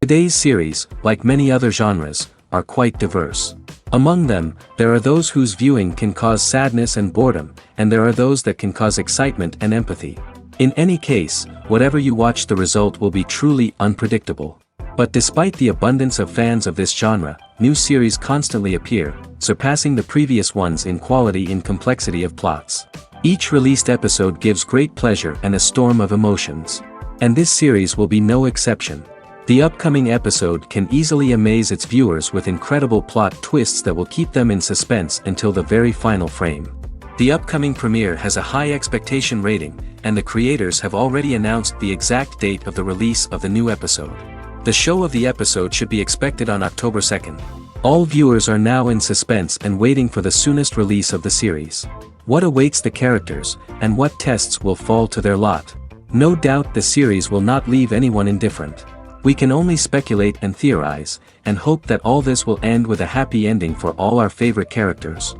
Today's series, like many other genres, are quite diverse. Among them, there are those whose viewing can cause sadness and boredom, and there are those that can cause excitement and empathy. In any case, whatever you watch, the result will be truly unpredictable. But despite the abundance of fans of this genre, new series constantly appear, surpassing the previous ones in quality and complexity of plots. Each released episode gives great pleasure and a storm of emotions. And this series will be no exception. The upcoming episode can easily amaze its viewers with incredible plot twists that will keep them in suspense until the very final frame. The upcoming premiere has a high expectation rating, and the creators have already announced the exact date of the release of the new episode. The show of the episode should be expected on October 2nd. All viewers are now in suspense and waiting for the soonest release of the series. What awaits the characters, and what tests will fall to their lot? No doubt the series will not leave anyone indifferent. We can only speculate and theorize, and hope that all this will end with a happy ending for all our favorite characters.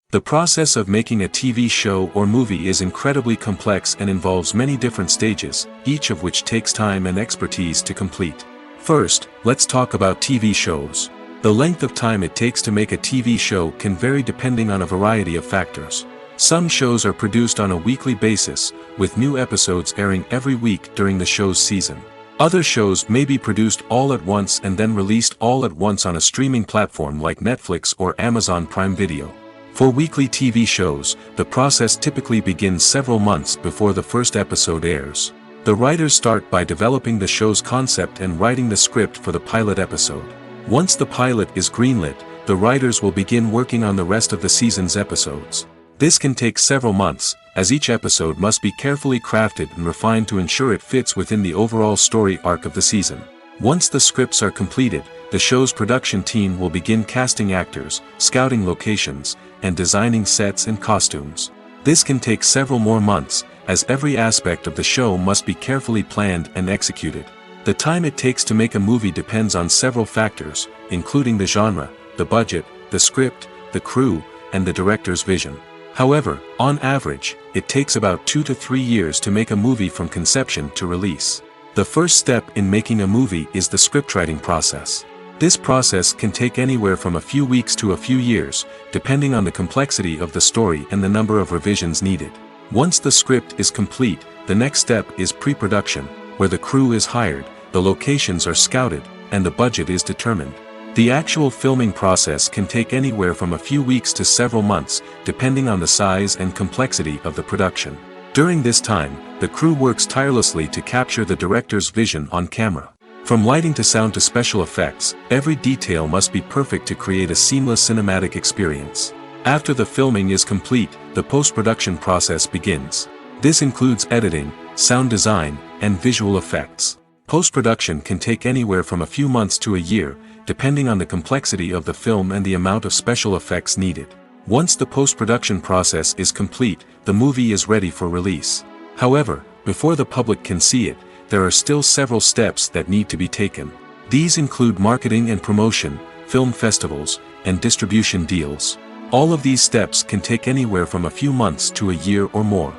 The process of making a TV show or movie is incredibly complex and involves many different stages, each of which takes time and expertise to complete. First, let's talk about TV shows. The length of time it takes to make a TV show can vary depending on a variety of factors. Some shows are produced on a weekly basis, with new episodes airing every week during the show's season. Other shows may be produced all at once and then released all at once on a streaming platform like Netflix or Amazon Prime Video. For weekly TV shows, the process typically begins several months before the first episode airs. The writers start by developing the show's concept and writing the script for the pilot episode. Once the pilot is greenlit, the writers will begin working on the rest of the season's episodes. This can take several months, as each episode must be carefully crafted and refined to ensure it fits within the overall story arc of the season. Once the scripts are completed, the show's production team will begin casting actors, scouting locations, and designing sets and costumes. This can take several more months, as every aspect of the show must be carefully planned and executed. The time it takes to make a movie depends on several factors, including the genre, the budget, the script, the crew, and the director's vision. However, on average, it takes about 2 to 3 years to make a movie from conception to release. The first step in making a movie is the scriptwriting process. This process can take anywhere from a few weeks to a few years, depending on the complexity of the story and the number of revisions needed. Once the script is complete, the next step is pre-production, where the crew is hired, the locations are scouted, and the budget is determined. The actual filming process can take anywhere from a few weeks to several months, depending on the size and complexity of the production. During this time, the crew works tirelessly to capture the director's vision on camera. From lighting to sound to special effects, every detail must be perfect to create a seamless cinematic experience. After the filming is complete, the post-production process begins. This includes editing, sound design, and visual effects. Post-production can take anywhere from a few months to a year, depending on the complexity of the film and the amount of special effects needed. Once the post-production process is complete, the movie is ready for release. However, before the public can see it, there are still several steps that need to be taken. These include marketing and promotion, film festivals, and distribution deals. All of these steps can take anywhere from a few months to a year or more.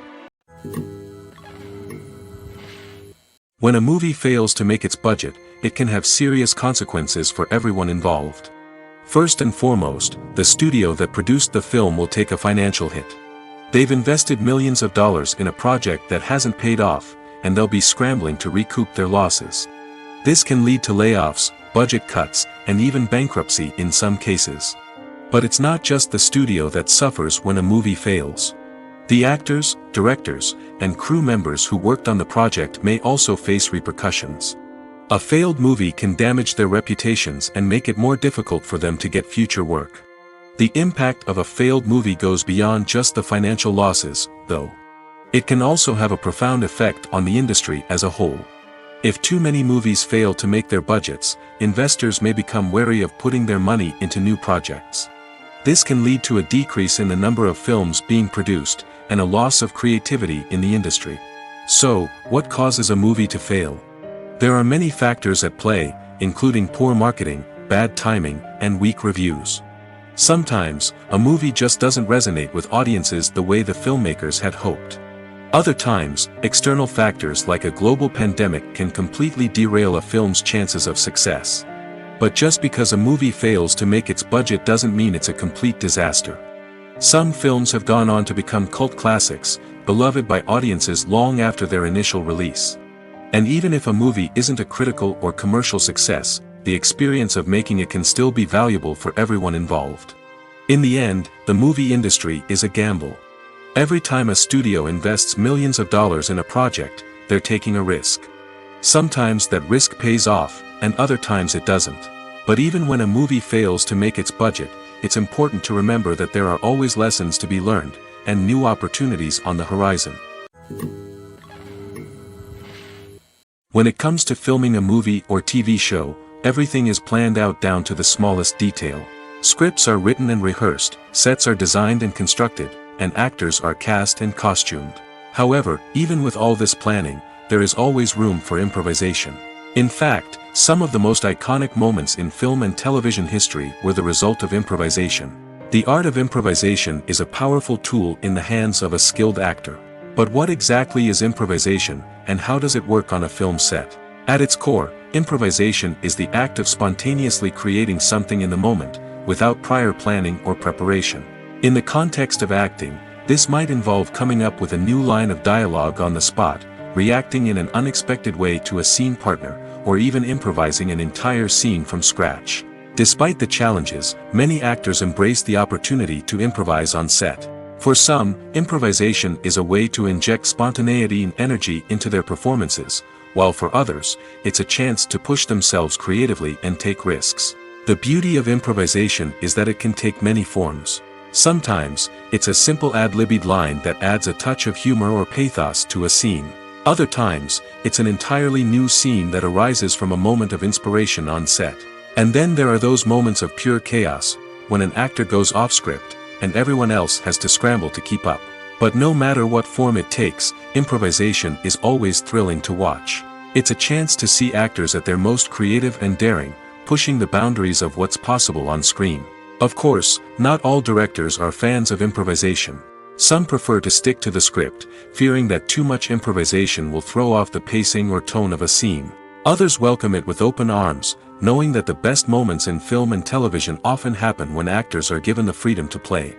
When a movie fails to make its budget, it can have serious consequences for everyone involved. First and foremost, the studio that produced the film will take a financial hit. They've invested millions of dollars in a project that hasn't paid off, and they'll be scrambling to recoup their losses. This can lead to layoffs, budget cuts, and even bankruptcy in some cases. But it's not just the studio that suffers when a movie fails. The actors, directors, and crew members who worked on the project may also face repercussions. A failed movie can damage their reputations and make it more difficult for them to get future work. The impact of a failed movie goes beyond just the financial losses, though. It can also have a profound effect on the industry as a whole. If too many movies fail to make their budgets, investors may become wary of putting their money into new projects. This can lead to a decrease in the number of films being produced, and a loss of creativity in the industry. So, what causes a movie to fail? There are many factors at play, including poor marketing, bad timing, and weak reviews. Sometimes, a movie just doesn't resonate with audiences the way the filmmakers had hoped. Other times, external factors like a global pandemic can completely derail a film's chances of success. But just because a movie fails to make its budget doesn't mean it's a complete disaster. Some films have gone on to become cult classics, beloved by audiences long after their initial release. And even if a movie isn't a critical or commercial success, the experience of making it can still be valuable for everyone involved. In the end, the movie industry is a gamble. Every time a studio invests millions of dollars in a project, they're taking a risk. Sometimes that risk pays off, and other times it doesn't. But even when a movie fails to make its budget, it's important to remember that there are always lessons to be learned, and new opportunities on the horizon. When it comes to filming a movie or TV show, everything is planned out down to the smallest detail. Scripts are written and rehearsed, sets are designed and constructed, and actors are cast and costumed. However, even with all this planning, there is always room for improvisation. In fact, some of the most iconic moments in film and television history were the result of improvisation. The art of improvisation is a powerful tool in the hands of a skilled actor. But what exactly is improvisation, and how does it work on a film set? At its core, improvisation is the act of spontaneously creating something in the moment, without prior planning or preparation. In the context of acting, this might involve coming up with a new line of dialogue on the spot, reacting in an unexpected way to a scene partner, or even improvising an entire scene from scratch. Despite the challenges, many actors embrace the opportunity to improvise on set. For some, improvisation is a way to inject spontaneity and energy into their performances, while for others, it's a chance to push themselves creatively and take risks. The beauty of improvisation is that it can take many forms. Sometimes, it's a simple ad-libbed line that adds a touch of humor or pathos to a scene. Other times, it's an entirely new scene that arises from a moment of inspiration on set. And then there are those moments of pure chaos, when an actor goes off script, and everyone else has to scramble to keep up. But no matter what form it takes, improvisation is always thrilling to watch. It's a chance to see actors at their most creative and daring, pushing the boundaries of what's possible on screen. Of course, not all directors are fans of improvisation. Some prefer to stick to the script, fearing that too much improvisation will throw off the pacing or tone of a scene. Others welcome it with open arms, knowing that the best moments in film and television often happen when actors are given the freedom to play.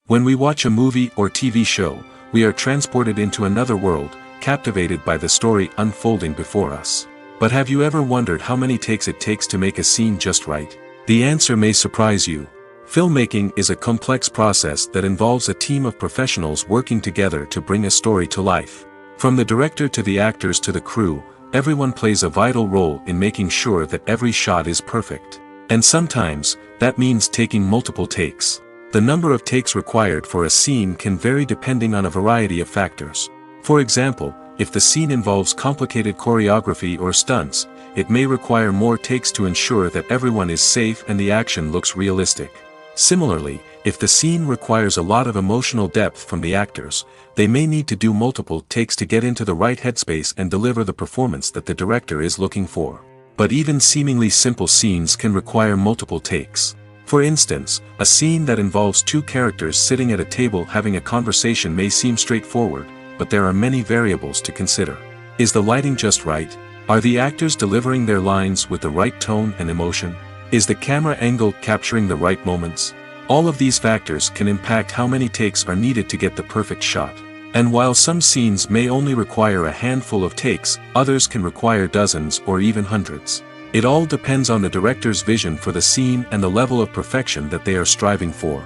When we watch a movie or TV show, we are transported into another world, captivated by the story unfolding before us. But have you ever wondered how many takes it takes to make a scene just right? The answer may surprise you. Filmmaking is a complex process that involves a team of professionals working together to bring a story to life. From the director to the actors to the crew, everyone plays a vital role in making sure that every shot is perfect. And sometimes, that means taking multiple takes. The number of takes required for a scene can vary depending on a variety of factors. For example, if the scene involves complicated choreography or stunts, it may require more takes to ensure that everyone is safe and the action looks realistic. Similarly, if the scene requires a lot of emotional depth from the actors, they may need to do multiple takes to get into the right headspace and deliver the performance that the director is looking for. But even seemingly simple scenes can require multiple takes. For instance, a scene that involves two characters sitting at a table having a conversation may seem straightforward, but there are many variables to consider. Is the lighting just right? Are the actors delivering their lines with the right tone and emotion? Is the camera angle capturing the right moments? All of these factors can impact how many takes are needed to get the perfect shot. And while some scenes may only require a handful of takes, others can require dozens or even hundreds. It all depends on the director's vision for the scene and the level of perfection that they are striving for.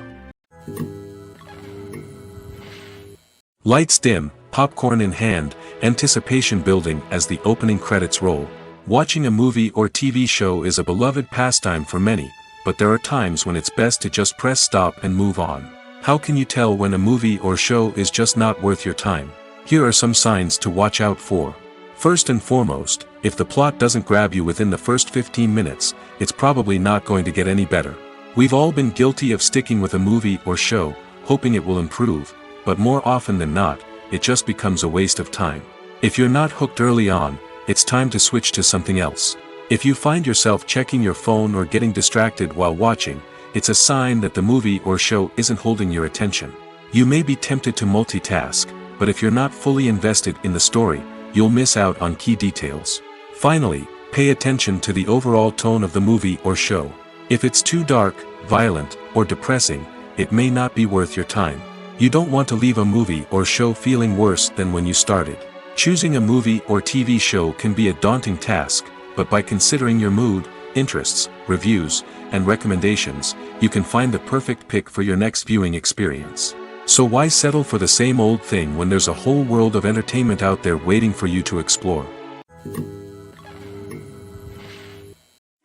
Lights dim, popcorn in hand, anticipation building as the opening credits roll. Watching a movie or TV show is a beloved pastime for many, but there are times when it's best to just press stop and move on. How can you tell when a movie or show is just not worth your time? Here are some signs to watch out for. First and foremost, if the plot doesn't grab you within the first 15 minutes, it's probably not going to get any better. We've all been guilty of sticking with a movie or show, hoping it will improve, but more often than not, it just becomes a waste of time. If you're not hooked early on, it's time to switch to something else. If you find yourself checking your phone or getting distracted while watching, it's a sign that the movie or show isn't holding your attention. You may be tempted to multitask, but if you're not fully invested in the story, you'll miss out on key details. Finally, pay attention to the overall tone of the movie or show. If it's too dark, violent, or depressing, it may not be worth your time. You don't want to leave a movie or show feeling worse than when you started. Choosing a movie or TV show can be a daunting task, but by considering your mood, interests, reviews, and recommendations, you can find the perfect pick for your next viewing experience. So why settle for the same old thing when there's a whole world of entertainment out there waiting for you to explore?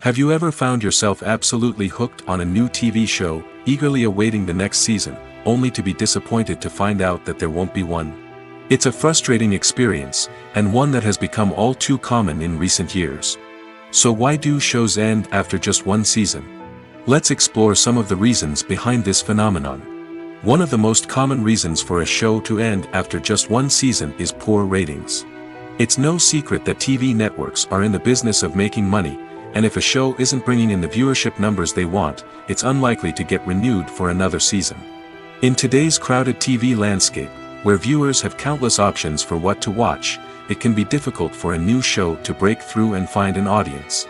Have you ever found yourself absolutely hooked on a new TV show, eagerly awaiting the next season, only to be disappointed to find out that there won't be one? It's a frustrating experience, and one that has become all too common in recent years. So why do shows end after just one season? Let's explore some of the reasons behind this phenomenon. One of the most common reasons for a show to end after just one season is poor ratings. It's no secret that TV networks are in the business of making money, and if a show isn't bringing in the viewership numbers they want, it's unlikely to get renewed for another season. In today's crowded TV landscape, where viewers have countless options for what to watch, it can be difficult for a new show to break through and find an audience.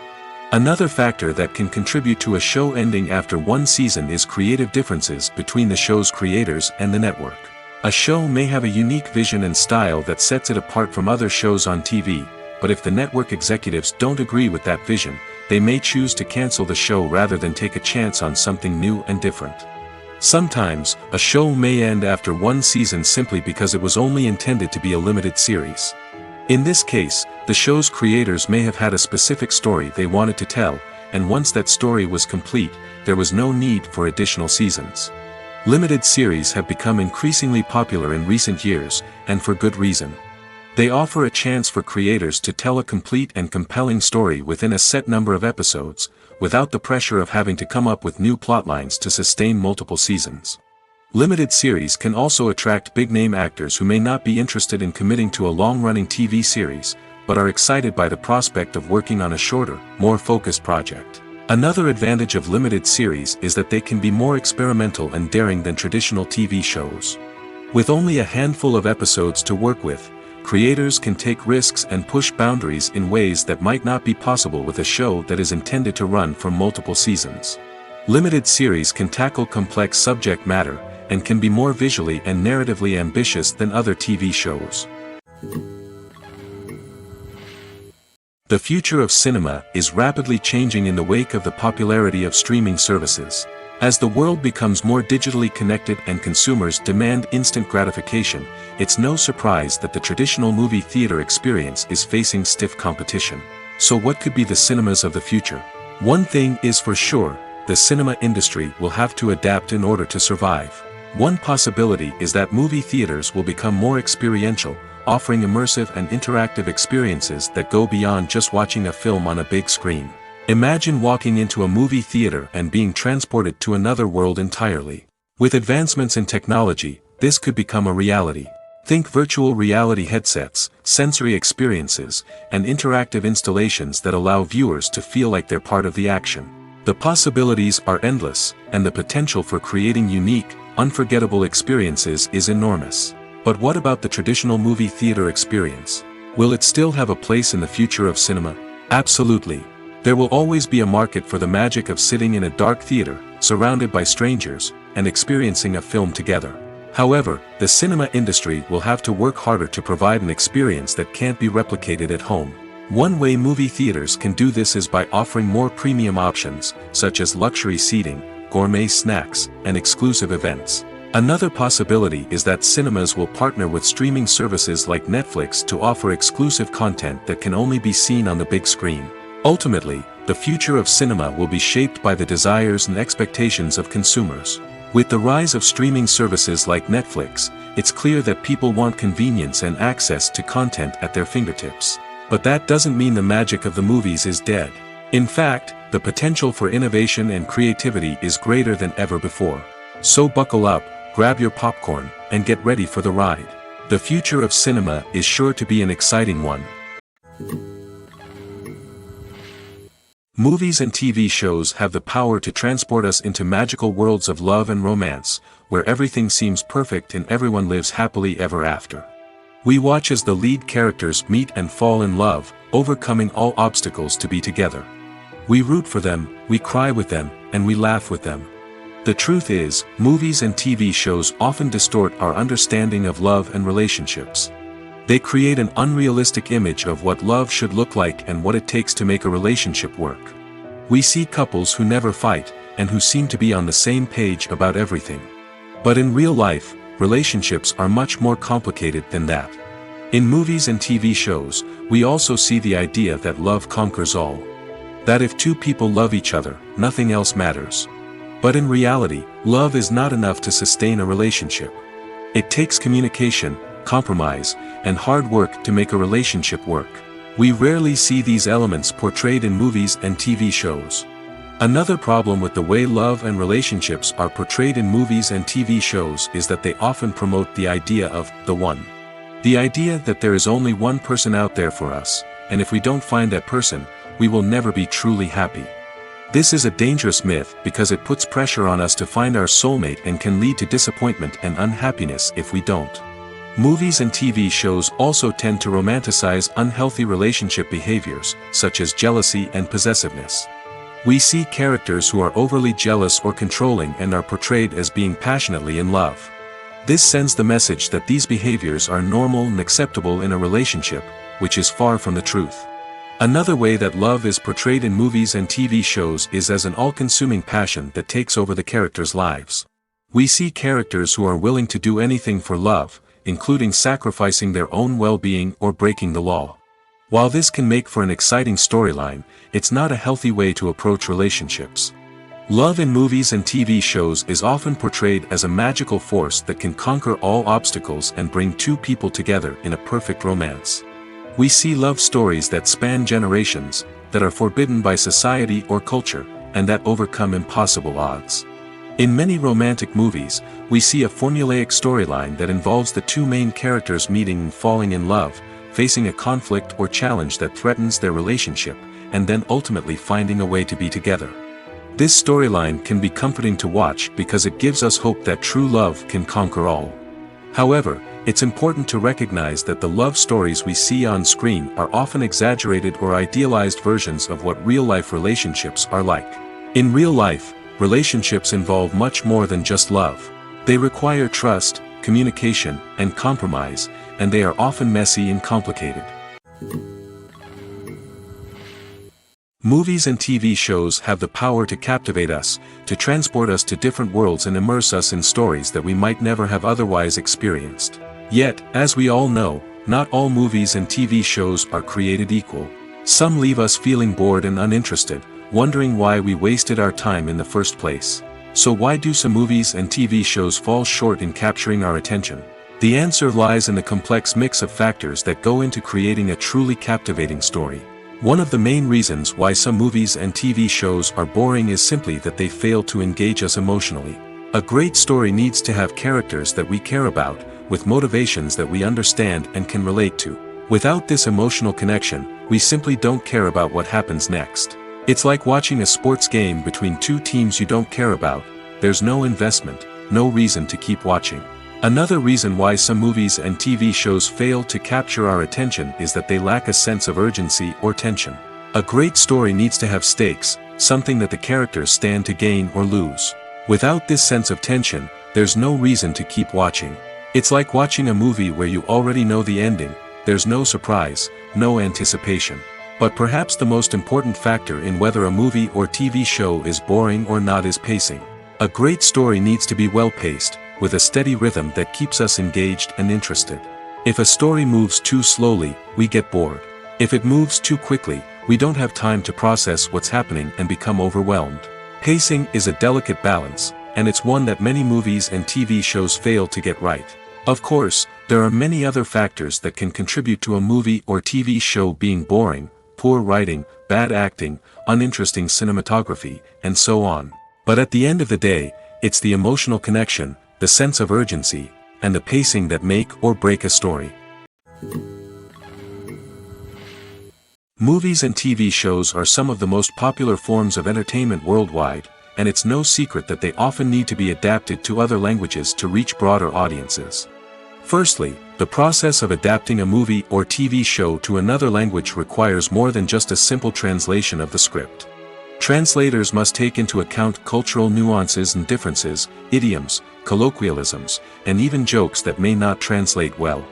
Another factor that can contribute to a show ending after one season is creative differences between the show's creators and the network. A show may have a unique vision and style that sets it apart from other shows on TV, but if the network executives don't agree with that vision, they may choose to cancel the show rather than take a chance on something new and different. Sometimes, a show may end after one season simply because it was only intended to be a limited series. In this case, the show's creators may have had a specific story they wanted to tell, and once that story was complete, there was no need for additional seasons. Limited series have become increasingly popular in recent years, and for good reason. They offer a chance for creators to tell a complete and compelling story within a set number of episodes, without the pressure of having to come up with new plotlines to sustain multiple seasons. Limited series can also attract big-name actors who may not be interested in committing to a long-running TV series, but are excited by the prospect of working on a shorter, more focused project. Another advantage of limited series is that they can be more experimental and daring than traditional TV shows. With only a handful of episodes to work with, creators can take risks and push boundaries in ways that might not be possible with a show that is intended to run for multiple seasons. Limited series can tackle complex subject matter, and can be more visually and narratively ambitious than other TV shows. The future of cinema is rapidly changing in the wake of the popularity of streaming services. As the world becomes more digitally connected and consumers demand instant gratification, it's no surprise that the traditional movie theater experience is facing stiff competition. So what could be the cinemas of the future? One thing is for sure, the cinema industry will have to adapt in order to survive. One possibility is that movie theaters will become more experiential, offering immersive and interactive experiences that go beyond just watching a film on a big screen. Imagine walking into a movie theater and being transported to another world entirely. With advancements in technology, this could become a reality. Think virtual reality headsets, sensory experiences, and interactive installations that allow viewers to feel like they're part of the action. The possibilities are endless, and the potential for creating unique, unforgettable experiences is enormous. But what about the traditional movie theater experience? Will it still have a place in the future of cinema? Absolutely. There will always be a market for the magic of sitting in a dark theater, surrounded by strangers, and experiencing a film together. However, the cinema industry will have to work harder to provide an experience that can't be replicated at home. One way movie theaters can do this is by offering more premium options, such as luxury seating, gourmet snacks, and exclusive events. Another possibility is that cinemas will partner with streaming services like Netflix to offer exclusive content that can only be seen on the big screen. Ultimately, the future of cinema will be shaped by the desires and expectations of consumers. With the rise of streaming services like Netflix, it's clear that people want convenience and access to content at their fingertips. But that doesn't mean the magic of the movies is dead. In fact, the potential for innovation and creativity is greater than ever before. So buckle up, grab your popcorn, and get ready for the ride. The future of cinema is sure to be an exciting one. Movies and TV shows have the power to transport us into magical worlds of love and romance, where everything seems perfect and everyone lives happily ever after. We watch as the lead characters meet and fall in love, overcoming all obstacles to be together. We root for them, we cry with them, and we laugh with them. The truth is, movies and TV shows often distort our understanding of love and relationships. They create an unrealistic image of what love should look like and what it takes to make a relationship work. We see couples who never fight, and who seem to be on the same page about everything. But in real life, relationships are much more complicated than that. In movies and TV shows, we also see the idea that love conquers all. That if two people love each other, nothing else matters. But in reality, love is not enough to sustain a relationship. It takes communication, compromise, and hard work to make a relationship work. We rarely see these elements portrayed in movies and TV shows. Another problem with the way love and relationships are portrayed in movies and TV shows is that they often promote the idea of the one. The idea that there is only one person out there for us, and if we don't find that person, we will never be truly happy. This is a dangerous myth because it puts pressure on us to find our soulmate and can lead to disappointment and unhappiness if we don't. Movies and TV shows also tend to romanticize unhealthy relationship behaviors, such as jealousy and possessiveness. We see characters who are overly jealous or controlling and are portrayed as being passionately in love. This sends the message that these behaviors are normal and acceptable in a relationship, which is far from the truth. Another way that love is portrayed in movies and TV shows is as an all-consuming passion that takes over the characters' lives. We see characters who are willing to do anything for love, including sacrificing their own well-being or breaking the law. While this can make for an exciting storyline, it's not a healthy way to approach relationships. Love in movies and TV shows is often portrayed as a magical force that can conquer all obstacles and bring two people together in a perfect romance. We see love stories that span generations, that are forbidden by society or culture, and that overcome impossible odds. In many romantic movies, we see a formulaic storyline that involves the two main characters meeting and falling in love, facing a conflict or challenge that threatens their relationship, and then ultimately finding a way to be together. This storyline can be comforting to watch because it gives us hope that true love can conquer all. However, it's important to recognize that the love stories we see on screen are often exaggerated or idealized versions of what real-life relationships are like. In real life, relationships involve much more than just love. They require trust, communication, and compromise, and they are often messy and complicated. Movies and TV shows have the power to captivate us, to transport us to different worlds and immerse us in stories that we might never have otherwise experienced. Yet, as we all know, not all movies and TV shows are created equal. Some leave us feeling bored and uninterested, wondering why we wasted our time in the first place. So why do some movies and TV shows fall short in capturing our attention? The answer lies in the complex mix of factors that go into creating a truly captivating story. One of the main reasons why some movies and TV shows are boring is simply that they fail to engage us emotionally. A great story needs to have characters that we care about, with motivations that we understand and can relate to. Without this emotional connection, we simply don't care about what happens next. It's like watching a sports game between two teams you don't care about. There's no investment, no reason to keep watching. Another reason why some movies and TV shows fail to capture our attention is that they lack a sense of urgency or tension. A great story needs to have stakes, something that the characters stand to gain or lose. Without this sense of tension, there's no reason to keep watching. It's like watching a movie where you already know the ending. There's no surprise, no anticipation. But perhaps the most important factor in whether a movie or TV show is boring or not is pacing. A great story needs to be well-paced, with a steady rhythm that keeps us engaged and interested. If a story moves too slowly, we get bored. If it moves too quickly, we don't have time to process what's happening and become overwhelmed. Pacing is a delicate balance, and it's one that many movies and TV shows fail to get right. Of course, there are many other factors that can contribute to a movie or TV show being boring: poor writing, bad acting, uninteresting cinematography, and so on. But at the end of the day, it's the emotional connection, the sense of urgency, and the pacing that make or break a story. Movies and TV shows are some of the most popular forms of entertainment worldwide, and it's no secret that they often need to be adapted to other languages to reach broader audiences. Firstly, the process of adapting a movie or TV show to another language requires more than just a simple translation of the script. Translators must take into account cultural nuances and differences, idioms, colloquialisms, and even jokes that may not translate well.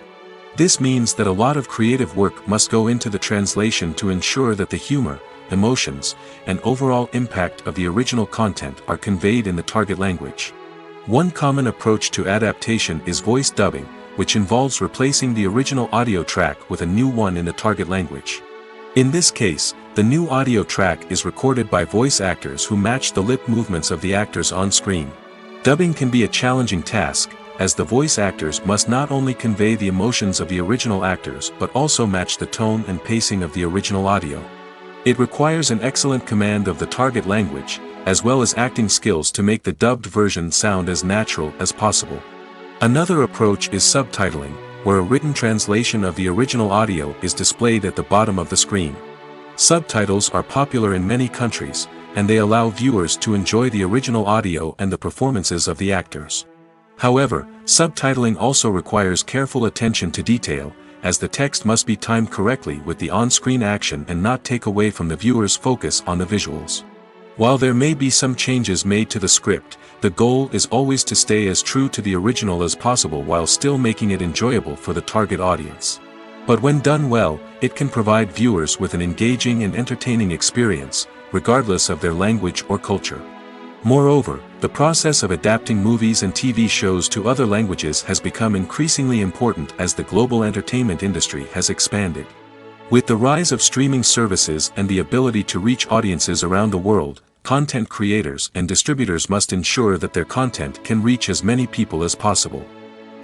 This means that a lot of creative work must go into the translation to ensure that the humor, emotions, and overall impact of the original content are conveyed in the target language. One common approach to adaptation is voice dubbing, which involves replacing the original audio track with a new one in the target language. In this case, the new audio track is recorded by voice actors who match the lip movements of the actors on screen. Dubbing can be a challenging task, as the voice actors must not only convey the emotions of the original actors but also match the tone and pacing of the original audio. It requires an excellent command of the target language, as well as acting skills to make the dubbed version sound as natural as possible. Another approach is subtitling, where a written translation of the original audio is displayed at the bottom of the screen. Subtitles are popular in many countries, and they allow viewers to enjoy the original audio and the performances of the actors. However, subtitling also requires careful attention to detail, as the text must be timed correctly with the on-screen action and not take away from the viewer's focus on the visuals. While there may be some changes made to the script, the goal is always to stay as true to the original as possible while still making it enjoyable for the target audience. But when done well, it can provide viewers with an engaging and entertaining experience, regardless of their language or culture. Moreover, the process of adapting movies and TV shows to other languages has become increasingly important as the global entertainment industry has expanded. With the rise of streaming services and the ability to reach audiences around the world, content creators and distributors must ensure that their content can reach as many people as possible.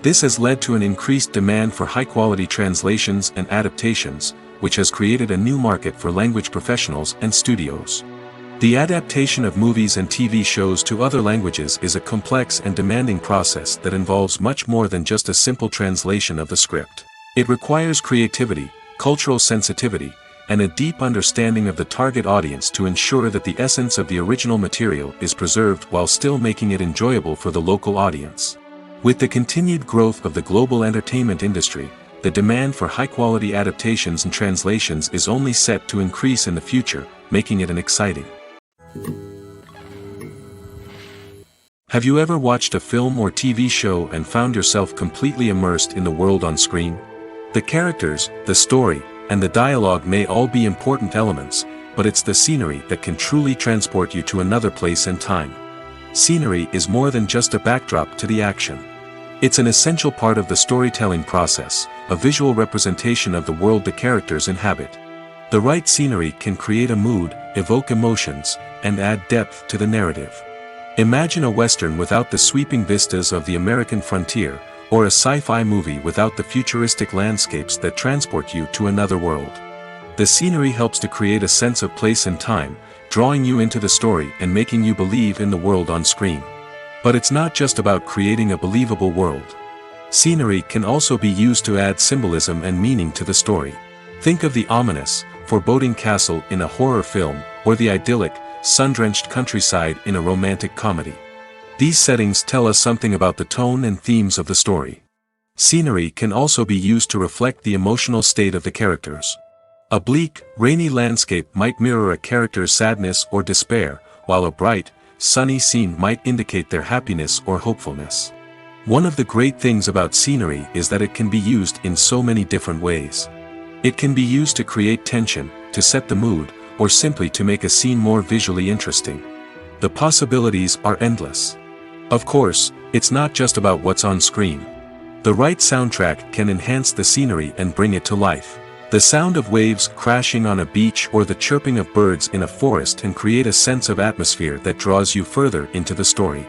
This has led to an increased demand for high-quality translations and adaptations, which has created a new market for language professionals and studios. The adaptation of movies and TV shows to other languages is a complex and demanding process that involves much more than just a simple translation of the script. It requires creativity, cultural sensitivity, and a deep understanding of the target audience to ensure that the essence of the original material is preserved while still making it enjoyable for the local audience. With the continued growth of the global entertainment industry, the demand for high-quality adaptations and translations is only set to increase in the future, making it an exciting. Have you ever watched a film or TV show and found yourself completely immersed in the world on screen? The characters, the story, and the dialogue may all be important elements, but it's the scenery that can truly transport you to another place and time. Scenery is more than just a backdrop to the action. It's an essential part of the storytelling process, a visual representation of the world the characters inhabit. The right scenery can create a mood, evoke emotions, and add depth to the narrative. Imagine a Western without the sweeping vistas of the American frontier, or a sci-fi movie without the futuristic landscapes that transport you to another world. The scenery helps to create a sense of place and time, drawing you into the story and making you believe in the world on screen. But it's not just about creating a believable world. Scenery can also be used to add symbolism and meaning to the story. Think of the ominous, foreboding castle in a horror film, or the idyllic, sun-drenched countryside in a romantic comedy. These settings tell us something about the tone and themes of the story. Scenery can also be used to reflect the emotional state of the characters. A bleak, rainy landscape might mirror a character's sadness or despair, while a bright, sunny scene might indicate their happiness or hopefulness. One of the great things about scenery is that it can be used in so many different ways. It can be used to create tension, to set the mood, or simply to make a scene more visually interesting. The possibilities are endless. Of course, it's not just about what's on screen. The right soundtrack can enhance the scenery and bring it to life. The sound of waves crashing on a beach or the chirping of birds in a forest can create a sense of atmosphere that draws you further into the story.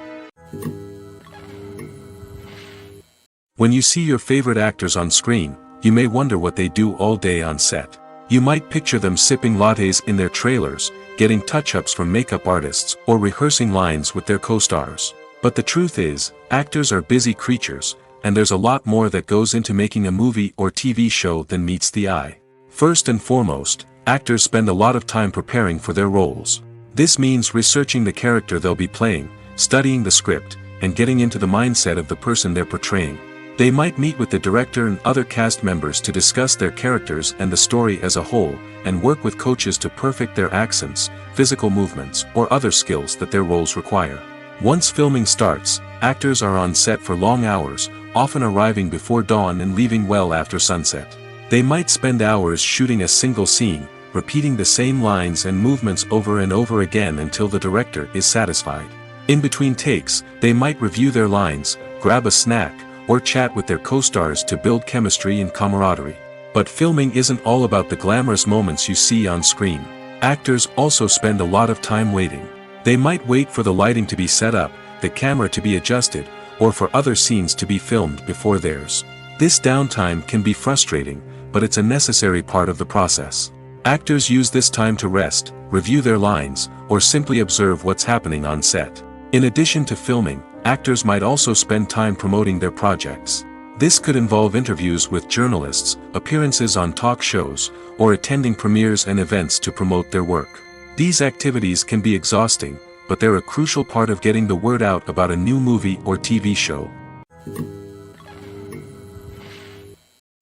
When you see your favorite actors on screen, you may wonder what they do all day on set. You might picture them sipping lattes in their trailers, getting touch-ups from makeup artists, or rehearsing lines with their co-stars. But the truth is, actors are busy creatures, and there's a lot more that goes into making a movie or TV show than meets the eye. First and foremost, actors spend a lot of time preparing for their roles. This means researching the character they'll be playing, studying the script, and getting into the mindset of the person they're portraying. They might meet with the director and other cast members to discuss their characters and the story as a whole, and work with coaches to perfect their accents, physical movements, or other skills that their roles require. Once filming starts, actors are on set for long hours, often arriving before dawn and leaving well after sunset. They might spend hours shooting a single scene, repeating the same lines and movements over and over again until the director is satisfied. In between takes, they might review their lines, grab a snack, or chat with their co-stars to build chemistry and camaraderie. But filming isn't all about the glamorous moments you see on screen. Actors also spend a lot of time waiting. They might wait for the lighting to be set up, the camera to be adjusted, or for other scenes to be filmed before theirs. This downtime can be frustrating, but it's a necessary part of the process. Actors use this time to rest, review their lines, or simply observe what's happening on set. In addition to filming, actors might also spend time promoting their projects. This could involve interviews with journalists, appearances on talk shows, or attending premieres and events to promote their work. These activities can be exhausting, but they're a crucial part of getting the word out about a new movie or TV show.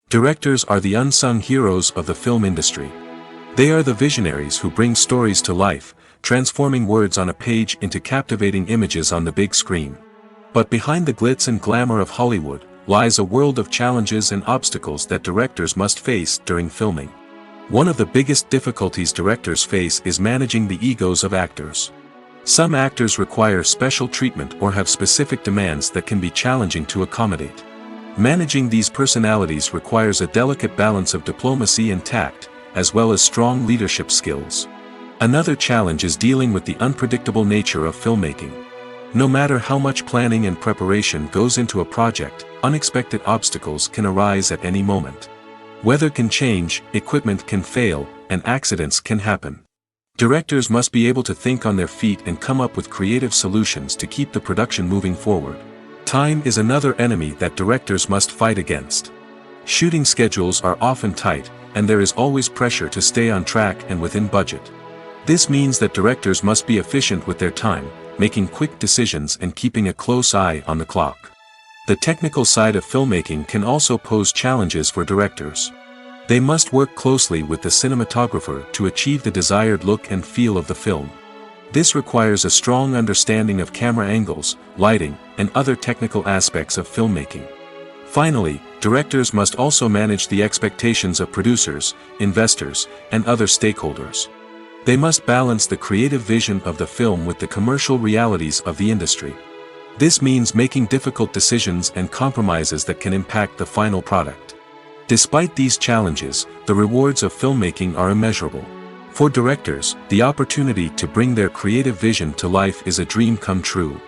Directors are the unsung heroes of the film industry. They are the visionaries who bring stories to life, transforming words on a page into captivating images on the big screen. But behind the glitz and glamour of Hollywood, lies a world of challenges and obstacles that directors must face during filming. One of the biggest difficulties directors face is managing the egos of actors. Some actors require special treatment or have specific demands that can be challenging to accommodate. Managing these personalities requires a delicate balance of diplomacy and tact, as well as strong leadership skills. Another challenge is dealing with the unpredictable nature of filmmaking. No matter how much planning and preparation goes into a project, unexpected obstacles can arise at any moment. Weather can change, equipment can fail, and accidents can happen. Directors must be able to think on their feet and come up with creative solutions to keep the production moving forward. Time is another enemy that directors must fight against. Shooting schedules are often tight, and there is always pressure to stay on track and within budget. This means that directors must be efficient with their time, making quick decisions and keeping a close eye on the clock. The technical side of filmmaking can also pose challenges for directors. They must work closely with the cinematographer to achieve the desired look and feel of the film. This requires a strong understanding of camera angles, lighting, and other technical aspects of filmmaking. Finally, directors must also manage the expectations of producers, investors, and other stakeholders. They must balance the creative vision of the film with the commercial realities of the industry. This means making difficult decisions and compromises that can impact the final product. Despite these challenges, the rewards of filmmaking are immeasurable. For directors, the opportunity to bring their creative vision to life is a dream come true.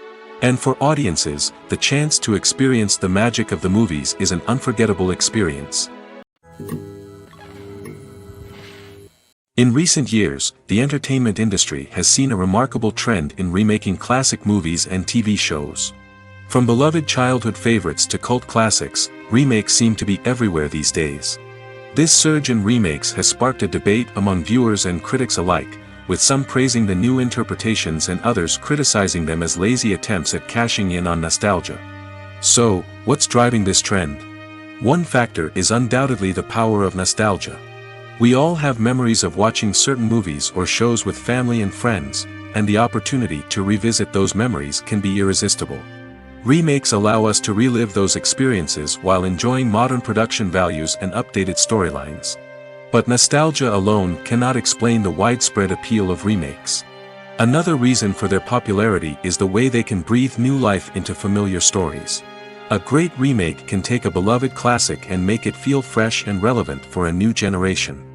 And for audiences, the chance to experience the magic of the movies is an unforgettable experience. In recent years, the entertainment industry has seen a remarkable trend in remaking classic movies and TV shows. From beloved childhood favorites to cult classics, remakes seem to be everywhere these days. This surge in remakes has sparked a debate among viewers and critics alike, with some praising the new interpretations and others criticizing them as lazy attempts at cashing in on nostalgia. So, what's driving this trend? One factor is undoubtedly the power of nostalgia. We all have memories of watching certain movies or shows with family and friends, and the opportunity to revisit those memories can be irresistible. Remakes allow us to relive those experiences while enjoying modern production values and updated storylines. But nostalgia alone cannot explain the widespread appeal of remakes. Another reason for their popularity is the way they can breathe new life into familiar stories. A great remake can take a beloved classic and make it feel fresh and relevant for a new generation.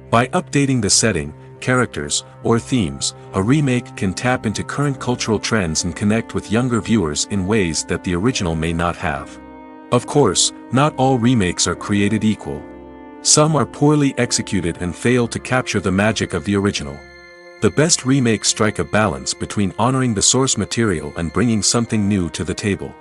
By updating the setting, characters, or themes, a remake can tap into current cultural trends and connect with younger viewers in ways that the original may not have. Of course, not all remakes are created equal. Some are poorly executed and fail to capture the magic of the original. The best remakes strike a balance between honoring the source material and bringing something new to the table.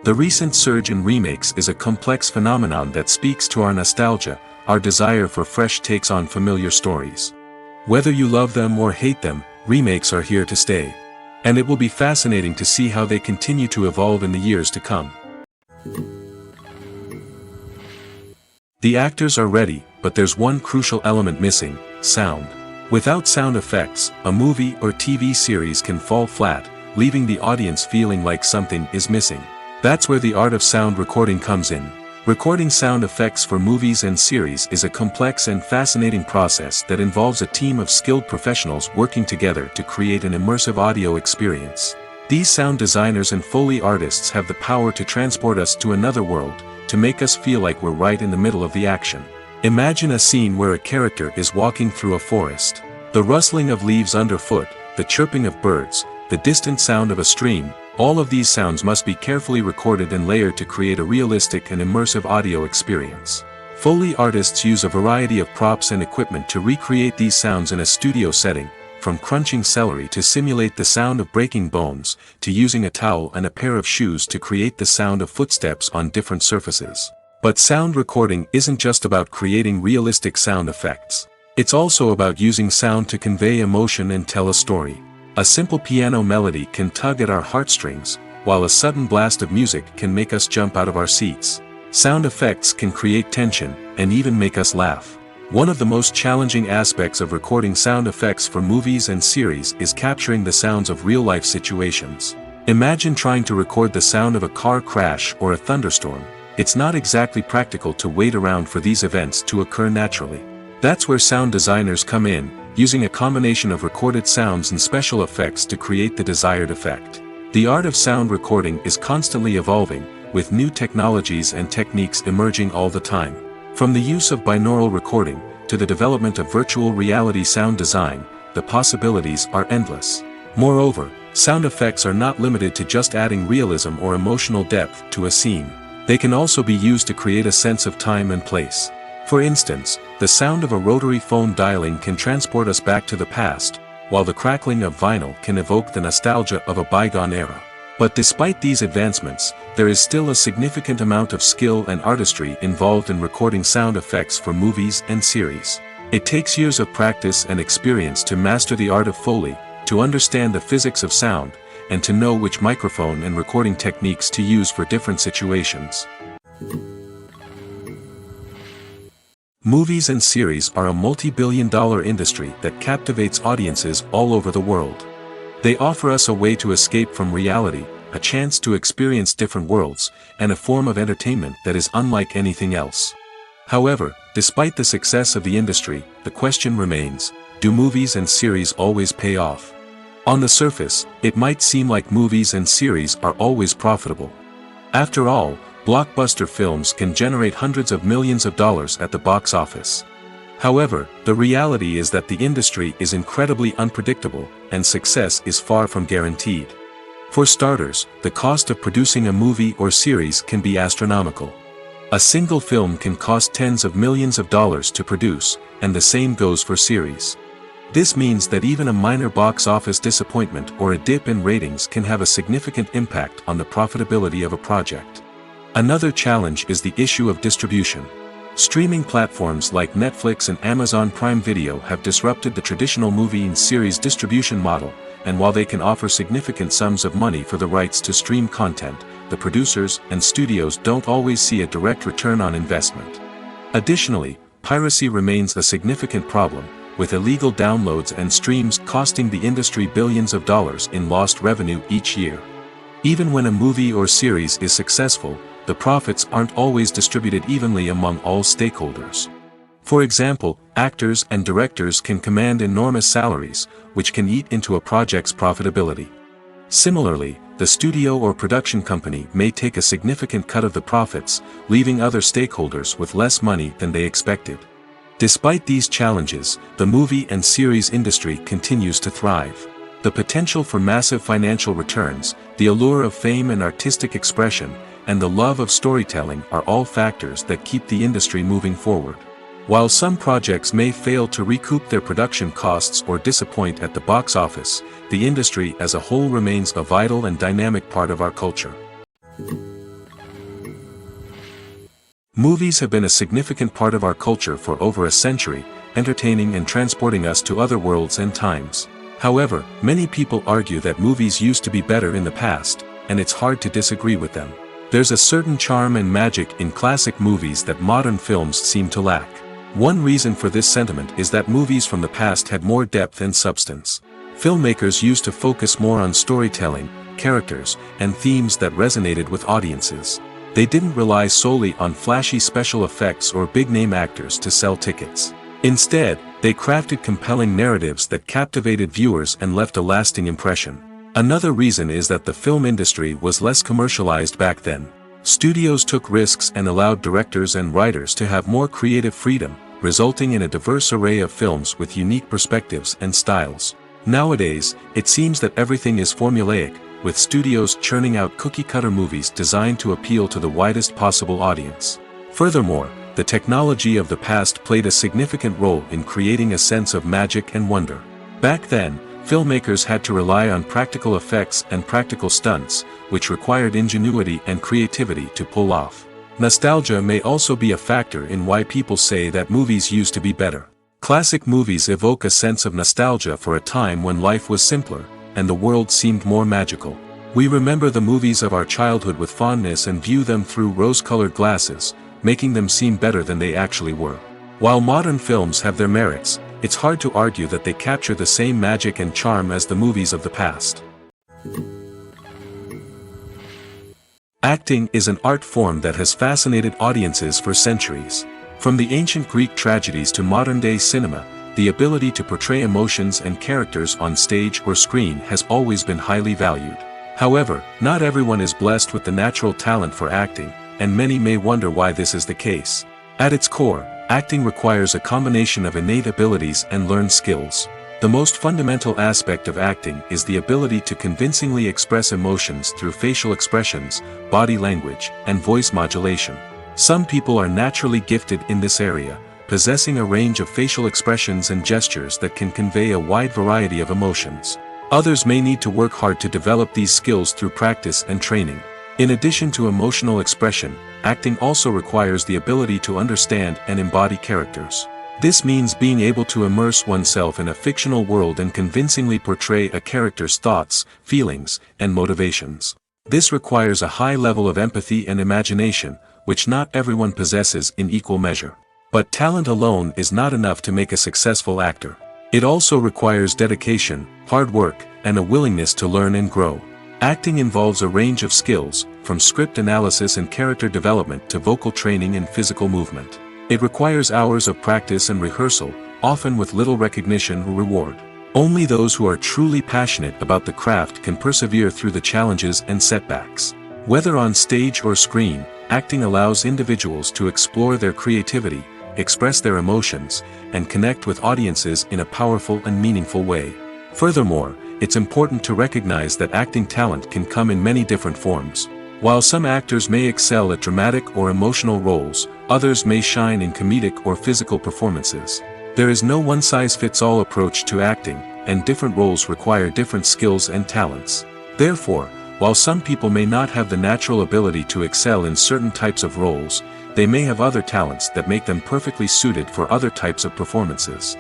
The recent surge in remakes is a complex phenomenon that speaks to our nostalgia, our desire for fresh takes on familiar stories. Whether you love them or hate them, remakes are here to stay. And it will be fascinating to see how they continue to evolve in the years to come. The actors are ready, but there's one crucial element missing: sound. Without sound effects, a movie or TV series can fall flat, leaving the audience feeling like something is missing. That's where the art of sound recording comes in. Recording sound effects for movies and series is a complex and fascinating process that involves a team of skilled professionals working together to create an immersive audio experience. These sound designers and Foley artists have the power to transport us to another world, to make us feel like we're right in the middle of the action. Imagine a scene where a character is walking through a forest. The rustling of leaves underfoot, the chirping of birds, the distant sound of a stream, all of these sounds must be carefully recorded and layered to create a realistic and immersive audio experience. Foley artists use a variety of props and equipment to recreate these sounds in a studio setting, from crunching celery to simulate the sound of breaking bones, to using a towel and a pair of shoes to create the sound of footsteps on different surfaces. But sound recording isn't just about creating realistic sound effects. It's also about using sound to convey emotion and tell a story. A simple piano melody can tug at our heartstrings, while a sudden blast of music can make us jump out of our seats. Sound effects can create tension, and even make us laugh. One of the most challenging aspects of recording sound effects for movies and series is capturing the sounds of real-life situations. Imagine trying to record the sound of a car crash or a thunderstorm. It's not exactly practical to wait around for these events to occur naturally. That's where sound designers come in, using a combination of recorded sounds and special effects to create the desired effect. The art of sound recording is constantly evolving, with new technologies and techniques emerging all the time. From the use of binaural recording, to the development of virtual reality sound design, the possibilities are endless. Moreover, sound effects are not limited to just adding realism or emotional depth to a scene. They can also be used to create a sense of time and place. For instance, the sound of a rotary phone dialing can transport us back to the past, while the crackling of vinyl can evoke the nostalgia of a bygone era. But despite these advancements, there is still a significant amount of skill and artistry involved in recording sound effects for movies and series. It takes years of practice and experience to master the art of Foley, to understand the physics of sound, and to know which microphone and recording techniques to use for different situations. Movies and series are a multi-billion-dollar industry that captivates audiences all over the world. They offer us a way to escape from reality, a chance to experience different worlds, and a form of entertainment that is unlike anything else. However, despite the success of the industry, the question remains: do movies and series always pay off? On the surface, it might seem like movies and series are always profitable. After all, blockbuster films can generate hundreds of millions of dollars at the box office. However, the reality is that the industry is incredibly unpredictable, and success is far from guaranteed. For starters, the cost of producing a movie or series can be astronomical. A single film can cost tens of millions of dollars to produce, and the same goes for series. This means that even a minor box office disappointment or a dip in ratings can have a significant impact on the profitability of a project. Another challenge is the issue of distribution. Streaming platforms like Netflix and Amazon Prime Video have disrupted the traditional movie and series distribution model, and while they can offer significant sums of money for the rights to stream content, the producers and studios don't always see a direct return on investment. Additionally, piracy remains a significant problem, with illegal downloads and streams costing the industry billions of dollars in lost revenue each year. Even when a movie or series is successful, the profits aren't always distributed evenly among all stakeholders. For example, actors and directors can command enormous salaries, which can eat into a project's profitability. Similarly, the studio or production company may take a significant cut of the profits, leaving other stakeholders with less money than they expected. Despite these challenges, the movie and series industry continues to thrive. The potential for massive financial returns, the allure of fame and artistic expression, and the love of storytelling are all factors that keep the industry moving forward. While some projects may fail to recoup their production costs or disappoint at the box office, the industry as a whole remains a vital and dynamic part of our culture. Movies have been a significant part of our culture for over a century, entertaining and transporting us to other worlds and times. However, many people argue that movies used to be better in the past, and it's hard to disagree with them. There's a certain charm and magic in classic movies that modern films seem to lack. One reason for this sentiment is that movies from the past had more depth and substance. Filmmakers used to focus more on storytelling, characters, and themes that resonated with audiences. They didn't rely solely on flashy special effects or big-name actors to sell tickets. Instead, they crafted compelling narratives that captivated viewers and left a lasting impression. Another reason is that the film industry was less commercialized back then. Studios took risks and allowed directors and writers to have more creative freedom, resulting in a diverse array of films with unique perspectives and styles. Nowadays, it seems that everything is formulaic, with studios churning out cookie-cutter movies designed to appeal to the widest possible audience. Furthermore, the technology of the past played a significant role in creating a sense of magic and wonder. Back then, filmmakers had to rely on practical effects and practical stunts, which required ingenuity and creativity to pull off. Nostalgia may also be a factor in why people say that movies used to be better. Classic movies evoke a sense of nostalgia for a time when life was simpler, and the world seemed more magical. We remember the movies of our childhood with fondness and view them through rose-colored glasses, making them seem better than they actually were. While modern films have their merits, it's hard to argue that they capture the same magic and charm as the movies of the past. Acting is an art form that has fascinated audiences for centuries. From the ancient Greek tragedies to modern-day cinema, the ability to portray emotions and characters on stage or screen has always been highly valued. However, not everyone is blessed with the natural talent for acting, and many may wonder why this is the case. At its core, acting requires a combination of innate abilities and learned skills. The most fundamental aspect of acting is the ability to convincingly express emotions through facial expressions, body language, and voice modulation. Some people are naturally gifted in this area, possessing a range of facial expressions and gestures that can convey a wide variety of emotions. Others may need to work hard to develop these skills through practice and training. In addition to emotional expression, acting also requires the ability to understand and embody characters. This means being able to immerse oneself in a fictional world and convincingly portray a character's thoughts, feelings, and motivations. This requires a high level of empathy and imagination, which not everyone possesses in equal measure. But talent alone is not enough to make a successful actor. It also requires dedication, hard work, and a willingness to learn and grow. Acting involves a range of skills, from script analysis and character development to vocal training and physical movement. It requires hours of practice and rehearsal, often with little recognition or reward. Only those who are truly passionate about the craft can persevere through the challenges and setbacks. Whether on stage or screen, acting allows individuals to explore their creativity, express their emotions, and connect with audiences in a powerful and meaningful way. Furthermore, it's important to recognize that acting talent can come in many different forms. While some actors may excel at dramatic or emotional roles, others may shine in comedic or physical performances. There is no one-size-fits-all approach to acting, and different roles require different skills and talents. Therefore, while some people may not have the natural ability to excel in certain types of roles, they may have other talents that make them perfectly suited for other types of performances.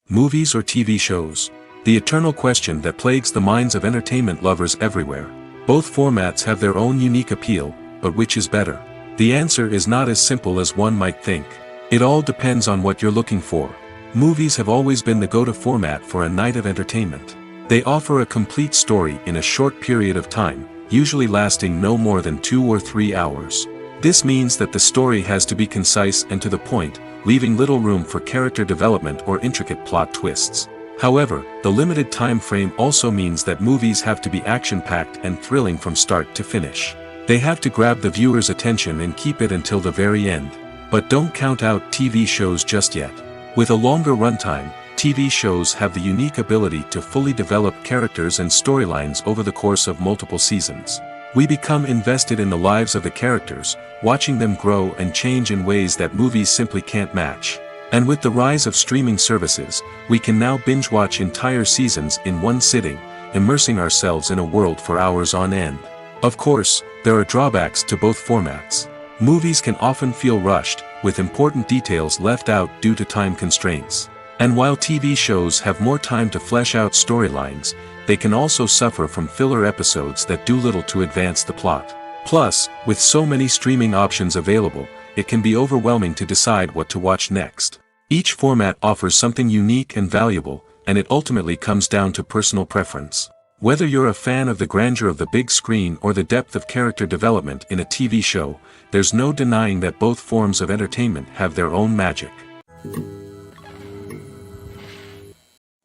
Movies or TV shows? The eternal question that plagues the minds of entertainment lovers everywhere. Both formats have their own unique appeal, but which is better? The answer is not as simple as one might think. It all depends on what you're looking for. Movies have always been the go-to format for a night of entertainment. They offer a complete story in a short period of time, usually lasting no more than 2 or 3 hours. This means that the story has to be concise and to the point, leaving little room for character development or intricate plot twists. However, the limited time frame also means that movies have to be action-packed and thrilling from start to finish. They have to grab the viewer's attention and keep it until the very end. But don't count out TV shows just yet. With a longer runtime, TV shows have the unique ability to fully develop characters and storylines over the course of multiple seasons. We become invested in the lives of the characters, watching them grow and change in ways that movies simply can't match. And with the rise of streaming services, we can now binge-watch entire seasons in one sitting, immersing ourselves in a world for hours on end. Of course, there are drawbacks to both formats. Movies can often feel rushed, with important details left out due to time constraints. And while TV shows have more time to flesh out storylines, they can also suffer from filler episodes that do little to advance the plot. Plus, with so many streaming options available, it can be overwhelming to decide what to watch next. Each format offers something unique and valuable, and it ultimately comes down to personal preference. Whether you're a fan of the grandeur of the big screen or the depth of character development in a TV show, there's no denying that both forms of entertainment have their own magic.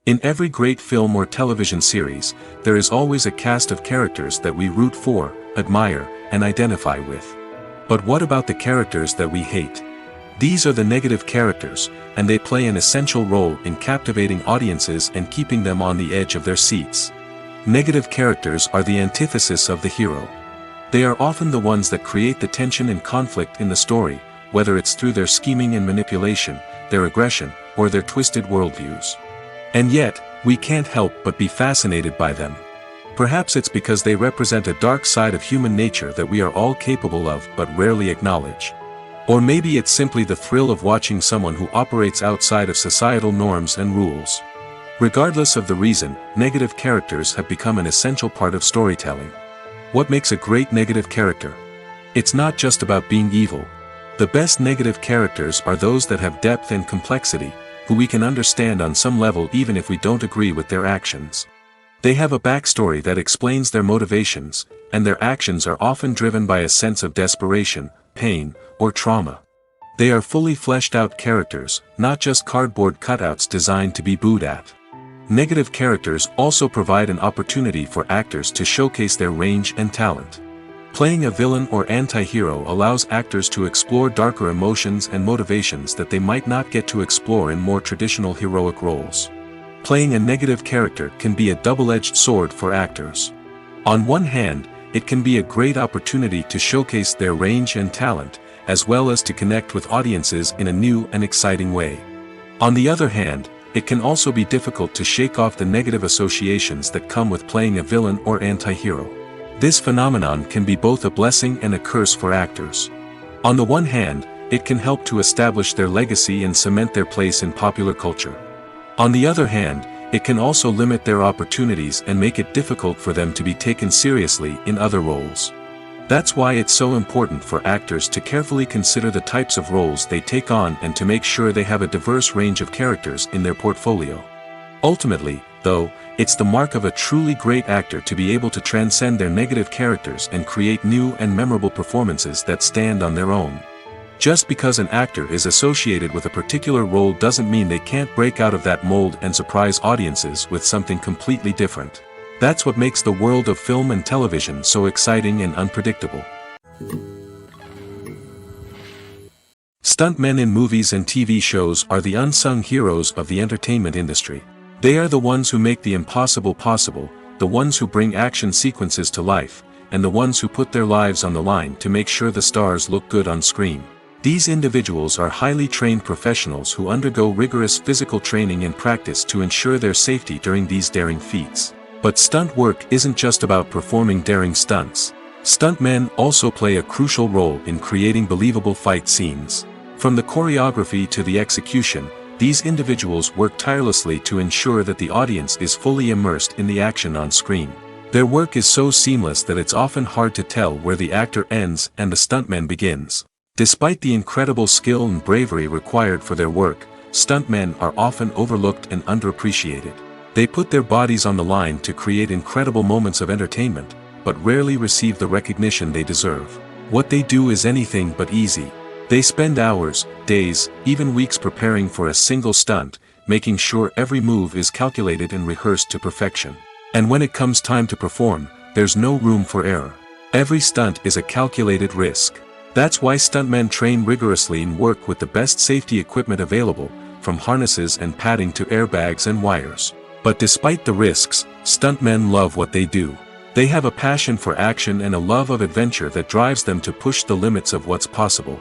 In every great film or television series, there is always a cast of characters that we root for, admire, and identify with. But what about the characters that we hate? These are the negative characters, and they play an essential role in captivating audiences and keeping them on the edge of their seats. Negative characters are the antithesis of the hero. They are often the ones that create the tension and conflict in the story, whether it's through their scheming and manipulation, their aggression, or their twisted worldviews. And yet, we can't help but be fascinated by them. Perhaps it's because they represent a dark side of human nature that we are all capable of but rarely acknowledge. Or maybe it's simply the thrill of watching someone who operates outside of societal norms and rules. Regardless of the reason, negative characters have become an essential part of storytelling. What makes a great negative character? It's not just about being evil. The best negative characters are those that have depth and complexity, who we can understand on some level even if we don't agree with their actions. They have a backstory that explains their motivations, and their actions are often driven by a sense of desperation, pain, or trauma. They are fully fleshed out characters, not just cardboard cutouts designed to be booed at. Negative characters also provide an opportunity for actors to showcase their range and talent. Playing a villain or anti-hero allows actors to explore darker emotions and motivations that they might not get to explore in more traditional heroic roles. Playing a negative character can be a double-edged sword for actors. On one hand, it can be a great opportunity to showcase their range and talent, as well as to connect with audiences in a new and exciting way. On the other hand, it can also be difficult to shake off the negative associations that come with playing a villain or anti-hero. This phenomenon can be both a blessing and a curse for actors. On the one hand, it can help to establish their legacy and cement their place in popular culture. On the other hand, it can also limit their opportunities and make it difficult for them to be taken seriously in other roles. That's why it's so important for actors to carefully consider the types of roles they take on and to make sure they have a diverse range of characters in their portfolio. Ultimately, though, it's the mark of a truly great actor to be able to transcend their negative characters and create new and memorable performances that stand on their own. Just because an actor is associated with a particular role doesn't mean they can't break out of that mold and surprise audiences with something completely different. That's what makes the world of film and television so exciting and unpredictable. Stuntmen in movies and TV shows are the unsung heroes of the entertainment industry. They are the ones who make the impossible possible, the ones who bring action sequences to life, and the ones who put their lives on the line to make sure the stars look good on screen. These individuals are highly trained professionals who undergo rigorous physical training and practice to ensure their safety during these daring feats. But stunt work isn't just about performing daring stunts. Stuntmen also play a crucial role in creating believable fight scenes. From the choreography to the execution, these individuals work tirelessly to ensure that the audience is fully immersed in the action on screen. Their work is so seamless that it's often hard to tell where the actor ends and the stuntman begins. Despite the incredible skill and bravery required for their work, stuntmen are often overlooked and underappreciated. They put their bodies on the line to create incredible moments of entertainment, but rarely receive the recognition they deserve. What they do is anything but easy. They spend hours, days, even weeks preparing for a single stunt, making sure every move is calculated and rehearsed to perfection. And when it comes time to perform, there's no room for error. Every stunt is a calculated risk. That's why stuntmen train rigorously and work with the best safety equipment available, from harnesses and padding to airbags and wires. But despite the risks, stuntmen love what they do. They have a passion for action and a love of adventure that drives them to push the limits of what's possible.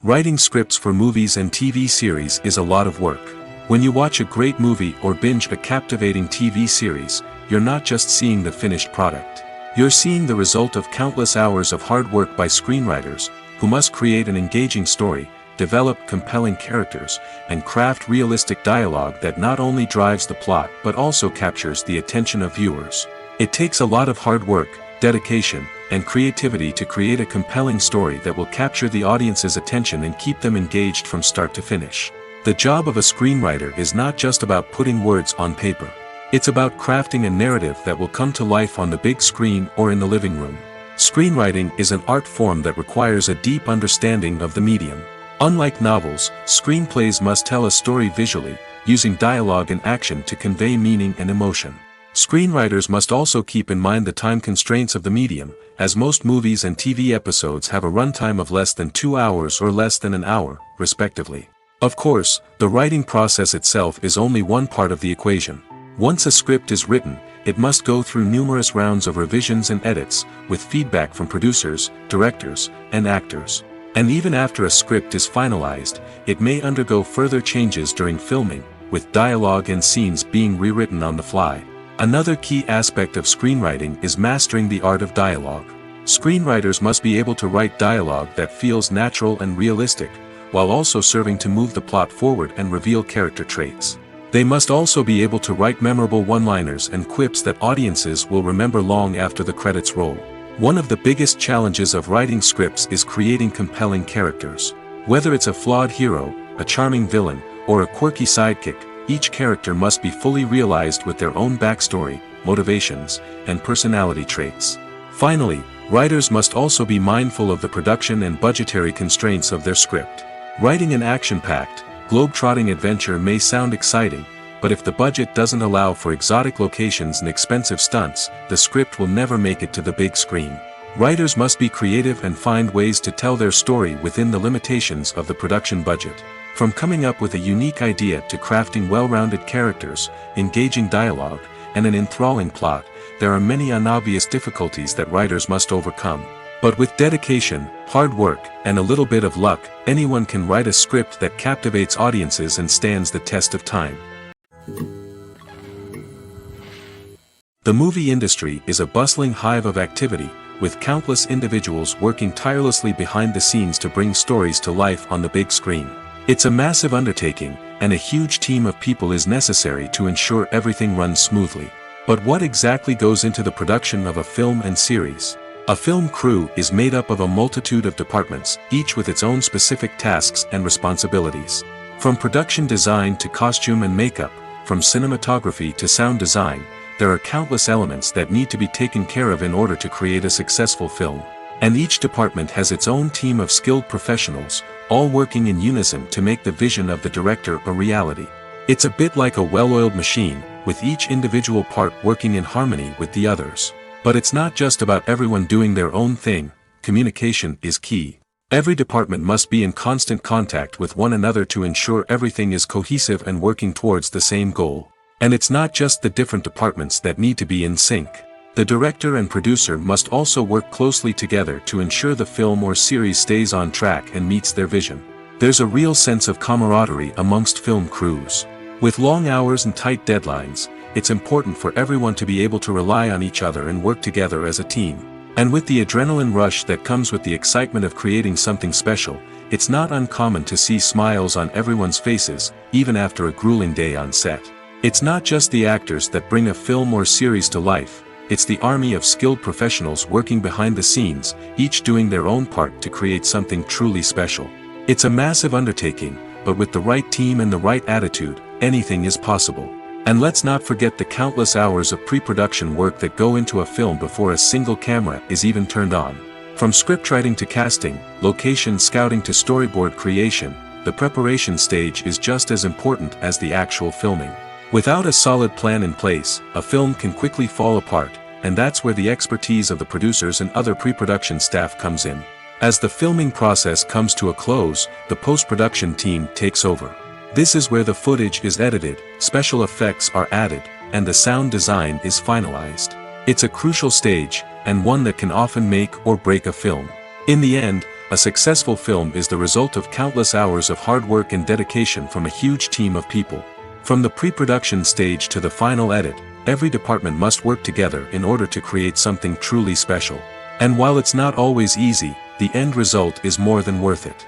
Writing scripts for movies and TV series is a lot of work. When you watch a great movie or binge a captivating TV series, you're not just seeing the finished product. You're seeing the result of countless hours of hard work by screenwriters, who must create an engaging story, develop compelling characters, and craft realistic dialogue that not only drives the plot but also captures the attention of viewers. It takes a lot of hard work, dedication, and creativity to create a compelling story that will capture the audience's attention and keep them engaged from start to finish. The job of a screenwriter is not just about putting words on paper. It's about crafting a narrative that will come to life on the big screen or in the living room. Screenwriting is an art form that requires a deep understanding of the medium. Unlike novels, screenplays must tell a story visually, using dialogue and action to convey meaning and emotion. Screenwriters must also keep in mind the time constraints of the medium, as most movies and TV episodes have a runtime of less than 2 hours or less than an hour, respectively. Of course, the writing process itself is only one part of the equation. Once a script is written, it must go through numerous rounds of revisions and edits, with feedback from producers, directors, and actors. And even after a script is finalized, it may undergo further changes during filming, with dialogue and scenes being rewritten on the fly. Another key aspect of screenwriting is mastering the art of dialogue. Screenwriters must be able to write dialogue that feels natural and realistic, while also serving to move the plot forward and reveal character traits. They must also be able to write memorable one-liners and quips that audiences will remember long after the credits roll. One of the biggest challenges of writing scripts is creating compelling characters. Whether it's a flawed hero, a charming villain, or a quirky sidekick, each character must be fully realized with their own backstory, motivations, and personality traits. Finally, writers must also be mindful of the production and budgetary constraints of their script. Writing an action-packed, globe-trotting adventure may sound exciting, but if the budget doesn't allow for exotic locations and expensive stunts, the script will never make it to the big screen. Writers must be creative and find ways to tell their story within the limitations of the production budget. From coming up with a unique idea to crafting well-rounded characters, engaging dialogue, and an enthralling plot, there are many unobvious difficulties that writers must overcome. But with dedication, hard work, and a little bit of luck, anyone can write a script that captivates audiences and stands the test of time. The movie industry is a bustling hive of activity, with countless individuals working tirelessly behind the scenes to bring stories to life on the big screen. It's a massive undertaking, and a huge team of people is necessary to ensure everything runs smoothly. But what exactly goes into the production of a film and series? A film crew is made up of a multitude of departments, each with its own specific tasks and responsibilities. From production design to costume and makeup, from cinematography to sound design, there are countless elements that need to be taken care of in order to create a successful film. And each department has its own team of skilled professionals, all working in unison to make the vision of the director a reality. It's a bit like a well-oiled machine, with each individual part working in harmony with the others. But it's not just about everyone doing their own thing. Communication is key. Every department must be in constant contact with one another to ensure everything is cohesive and working towards the same goal. And it's not just the different departments that need to be in sync. The director and producer must also work closely together to ensure the film or series stays on track and meets their vision. There's a real sense of camaraderie amongst film crews. With long hours and tight deadlines, it's important for everyone to be able to rely on each other and work together as a team. And with the adrenaline rush that comes with the excitement of creating something special, it's not uncommon to see smiles on everyone's faces, even after a grueling day on set. It's not just the actors that bring a film or series to life. It's the army of skilled professionals working behind the scenes, each doing their own part to create something truly special. It's a massive undertaking, but with the right team and the right attitude, anything is possible. And let's not forget the countless hours of pre-production work that go into a film before a single camera is even turned on. From scriptwriting to casting, location scouting to storyboard creation, the preparation stage is just as important as the actual filming. Without a solid plan in place, a film can quickly fall apart, and that's where the expertise of the producers and other pre-production staff comes in. As the filming process comes to a close, the post-production team takes over. This is where the footage is edited, special effects are added, and the sound design is finalized. It's a crucial stage, and one that can often make or break a film. In the end, a successful film is the result of countless hours of hard work and dedication from a huge team of people. From the pre-production stage to the final edit, every department must work together in order to create something truly special. And while it's not always easy, the end result is more than worth it.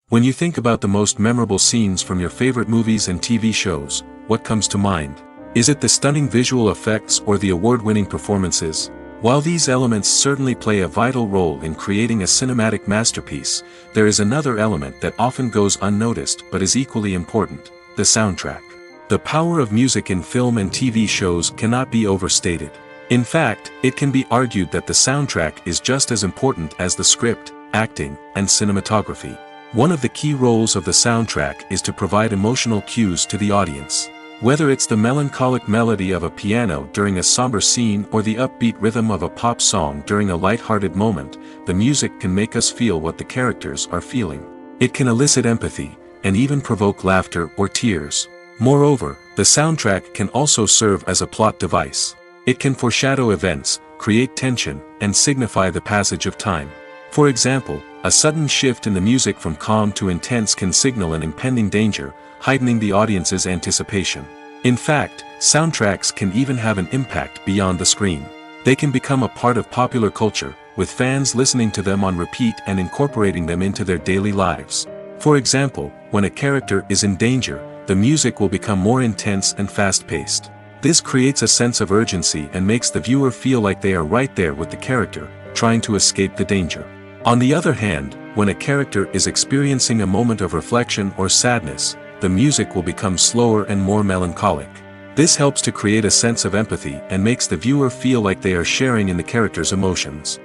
When you think about the most memorable scenes from your favorite movies and TV shows, what comes to mind? Is it the stunning visual effects or the award-winning performances? While these elements certainly play a vital role in creating a cinematic masterpiece, there is another element that often goes unnoticed but is equally important: the soundtrack. The power of music in film and TV shows cannot be overstated. In fact, it can be argued that the soundtrack is just as important as the script, acting, and cinematography. One of the key roles of the soundtrack is to provide emotional cues to the audience. Whether it's the melancholic melody of a piano during a somber scene or the upbeat rhythm of a pop song during a light-hearted moment, the music can make us feel what the characters are feeling. It can elicit empathy, and even provoke laughter or tears. Moreover, the soundtrack can also serve as a plot device. It can foreshadow events, create tension, and signify the passage of time. For example, a sudden shift in the music from calm to intense can signal an impending danger, heightening the audience's anticipation. In fact, soundtracks can even have an impact beyond the screen. They can become a part of popular culture, with fans listening to them on repeat and incorporating them into their daily lives. For example, when a character is in danger, the music will become more intense and fast-paced. This creates a sense of urgency and makes the viewer feel like they are right there with the character, trying to escape the danger. On the other hand, when a character is experiencing a moment of reflection or sadness, the music will become slower and more melancholic. This helps to create a sense of empathy and makes the viewer feel like they are sharing in the character's emotions.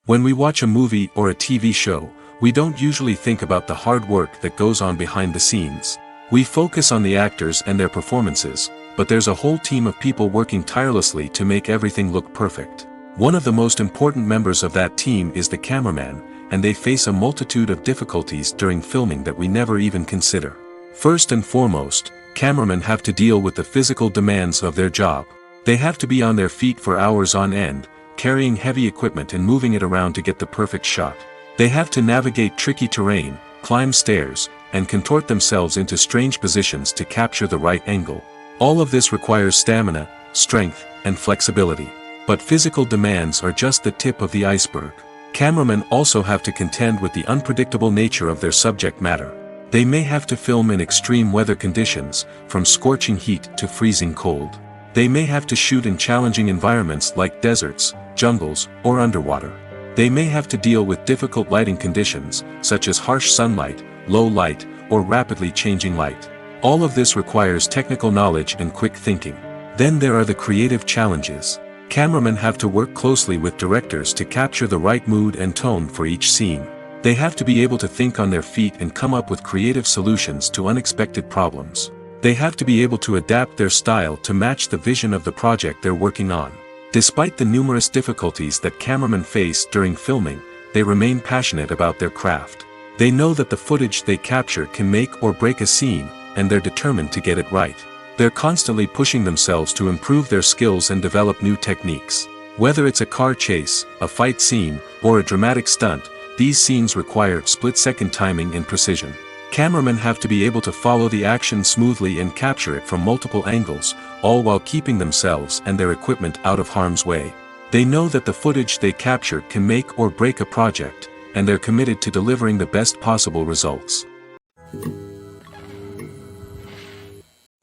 When we watch a movie or a TV show, we don't usually think about the hard work that goes on behind the scenes. We focus on the actors and their performances, but there's a whole team of people working tirelessly to make everything look perfect. One of the most important members of that team is the cameraman, and they face a multitude of difficulties during filming that we never even consider. First and foremost, cameramen have to deal with the physical demands of their job. They have to be on their feet for hours on end, carrying heavy equipment and moving it around to get the perfect shot. They have to navigate tricky terrain, climb stairs, and contort themselves into strange positions to capture the right angle. All of this requires stamina, strength, and flexibility. But physical demands are just the tip of the iceberg. Cameramen also have to contend with the unpredictable nature of their subject matter. They may have to film in extreme weather conditions, from scorching heat to freezing cold. They may have to shoot in challenging environments like deserts, jungles, or underwater. They may have to deal with difficult lighting conditions, such as harsh sunlight, low light, or rapidly changing light. All of this requires technical knowledge and quick thinking. Then there are the creative challenges. Cameramen have to work closely with directors to capture the right mood and tone for each scene. They have to be able to think on their feet and come up with creative solutions to unexpected problems. They have to be able to adapt their style to match the vision of the project they're working on. Despite the numerous difficulties that cameramen face during filming, they remain passionate about their craft. They know that the footage they capture can make or break a scene, and they're determined to get it right. They're constantly pushing themselves to improve their skills and develop new techniques. Whether it's a car chase, a fight scene, or a dramatic stunt, these scenes require split-second timing and precision. Cameramen have to be able to follow the action smoothly and capture it from multiple angles, all while keeping themselves and their equipment out of harm's way. They know that the footage they capture can make or break a project, and they're committed to delivering the best possible results.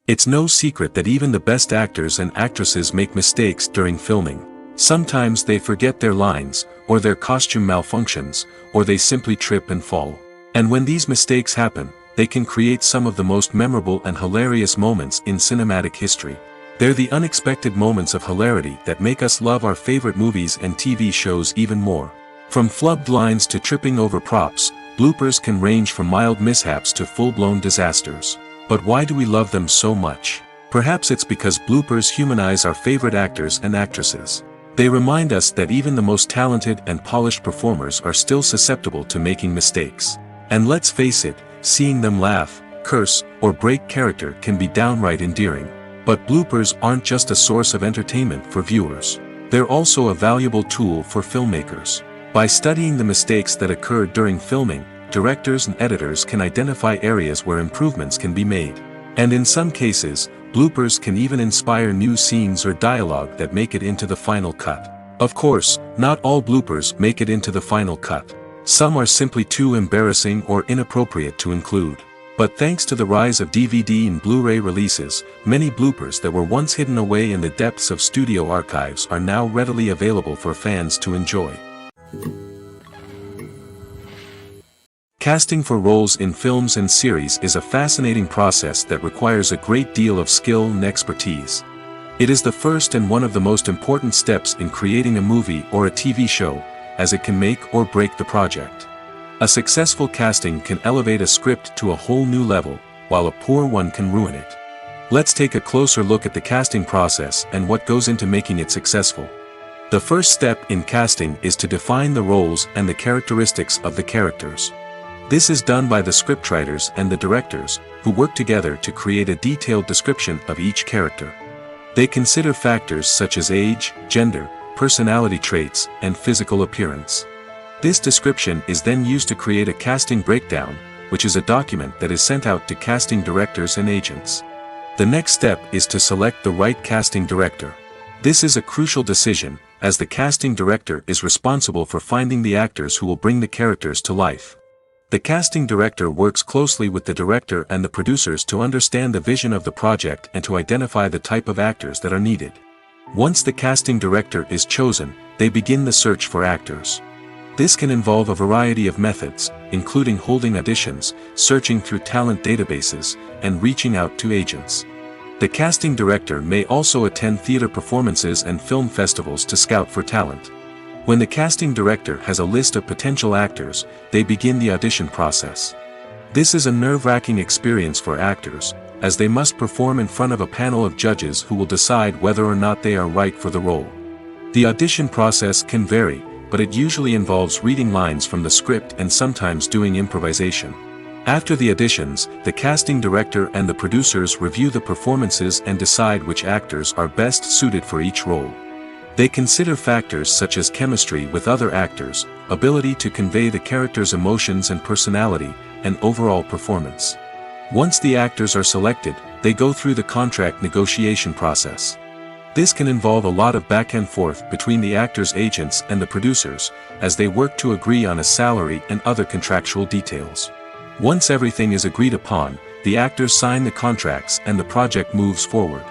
It's no secret that even the best actors and actresses make mistakes during filming. Sometimes they forget their lines, or their costume malfunctions, or they simply trip and fall. And when these mistakes happen, they can create some of the most memorable and hilarious moments in cinematic history. They're the unexpected moments of hilarity that make us love our favorite movies and TV shows even more. From flubbed lines to tripping over props, bloopers can range from mild mishaps to full-blown disasters. But why do we love them so much? Perhaps it's because bloopers humanize our favorite actors and actresses. They remind us that even the most talented and polished performers are still susceptible to making mistakes. And let's face it, seeing them laugh, curse, or break character can be downright endearing. But bloopers aren't just a source of entertainment for viewers. They're also a valuable tool for filmmakers. By studying the mistakes that occurred during filming, directors and editors can identify areas where improvements can be made. And in some cases, bloopers can even inspire new scenes or dialogue that make it into the final cut. Of course, not all bloopers make it into the final cut. Some are simply too embarrassing or inappropriate to include. But thanks to the rise of DVD and Blu-ray releases, many bloopers that were once hidden away in the depths of studio archives are now readily available for fans to enjoy. Casting for roles in films and series is a fascinating process that requires a great deal of skill and expertise. It is the first and one of the most important steps in creating a movie or a TV show, as it can make or break the project. A successful casting can elevate a script to a whole new level, while a poor one can ruin it. Let's take a closer look at the casting process and what goes into making it successful. The first step in casting is to define the roles and the characteristics of the characters. This is done by the scriptwriters and the directors, who work together to create a detailed description of each character. They consider factors such as age, gender, personality traits, and physical appearance. This description is then used to create a casting breakdown, which is a document that is sent out to casting directors and agents. The next step is to select the right casting director. This is a crucial decision, as the casting director is responsible for finding the actors who will bring the characters to life. The casting director works closely with the director and the producers to understand the vision of the project and to identify the type of actors that are needed. Once the casting director is chosen, they begin the search for actors. This can involve a variety of methods, including holding auditions, searching through talent databases, and reaching out to agents. The casting director may also attend theater performances and film festivals to scout for talent. When the casting director has a list of potential actors, they begin the audition process. This is a nerve-wracking experience for actors, as they must perform in front of a panel of judges who will decide whether or not they are right for the role. The audition process can vary, but it usually involves reading lines from the script and sometimes doing improvisation. After the auditions, the casting director and the producers review the performances and decide which actors are best suited for each role. They consider factors such as chemistry with other actors, ability to convey the character's emotions and personality, and overall performance. Once the actors are selected, they go through the contract negotiation process. This can involve a lot of back and forth between the actors' agents and the producers, as they work to agree on a salary and other contractual details. Once everything is agreed upon, the actors sign the contracts and the project moves forward.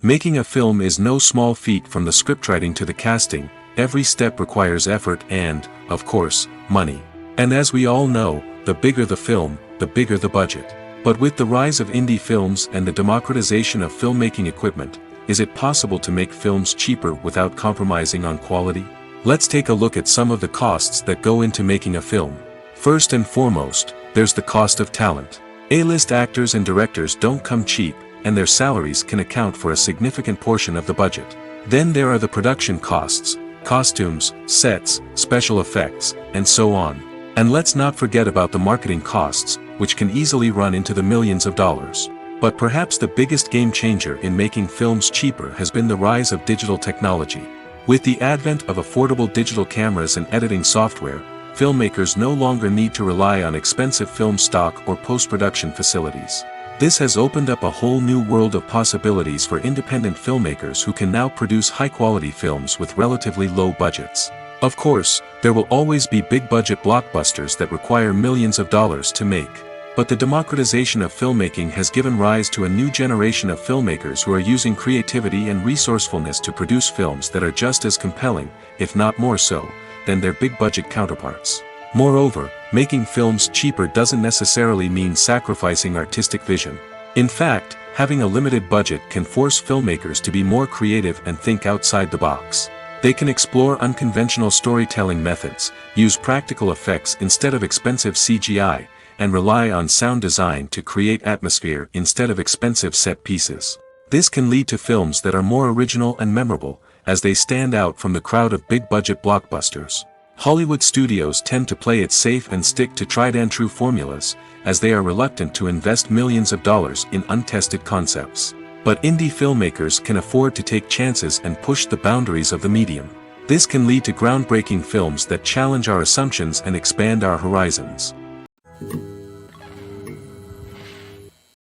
Making a film is no small feat. From the scriptwriting to the casting, every step requires effort and, of course, money. And as we all know, the bigger the film, the bigger the budget. But with the rise of indie films and the democratization of filmmaking equipment, is it possible to make films cheaper without compromising on quality? Let's take a look at some of the costs that go into making a film. First and foremost, there's the cost of talent. A-list actors and directors don't come cheap, and their salaries can account for a significant portion of the budget. Then there are the production costs, costumes, sets, special effects, and so on. And let's not forget about the marketing costs, which can easily run into the millions of dollars. But perhaps the biggest game changer in making films cheaper has been the rise of digital technology. With the advent of affordable digital cameras and editing software, filmmakers no longer need to rely on expensive film stock or post-production facilities. This has opened up a whole new world of possibilities for independent filmmakers who can now produce high-quality films with relatively low budgets. Of course, there will always be big-budget blockbusters that require millions of dollars to make. But the democratization of filmmaking has given rise to a new generation of filmmakers who are using creativity and resourcefulness to produce films that are just as compelling, if not more so, than their big-budget counterparts. Moreover, making films cheaper doesn't necessarily mean sacrificing artistic vision. In fact, having a limited budget can force filmmakers to be more creative and think outside the box. They can explore unconventional storytelling methods, use practical effects instead of expensive CGI, and rely on sound design to create atmosphere instead of expensive set pieces. This can lead to films that are more original and memorable, as they stand out from the crowd of big-budget blockbusters. Hollywood studios tend to play it safe and stick to tried-and-true formulas, as they are reluctant to invest millions of dollars in untested concepts. But indie filmmakers can afford to take chances and push the boundaries of the medium. This can lead to groundbreaking films that challenge our assumptions and expand our horizons.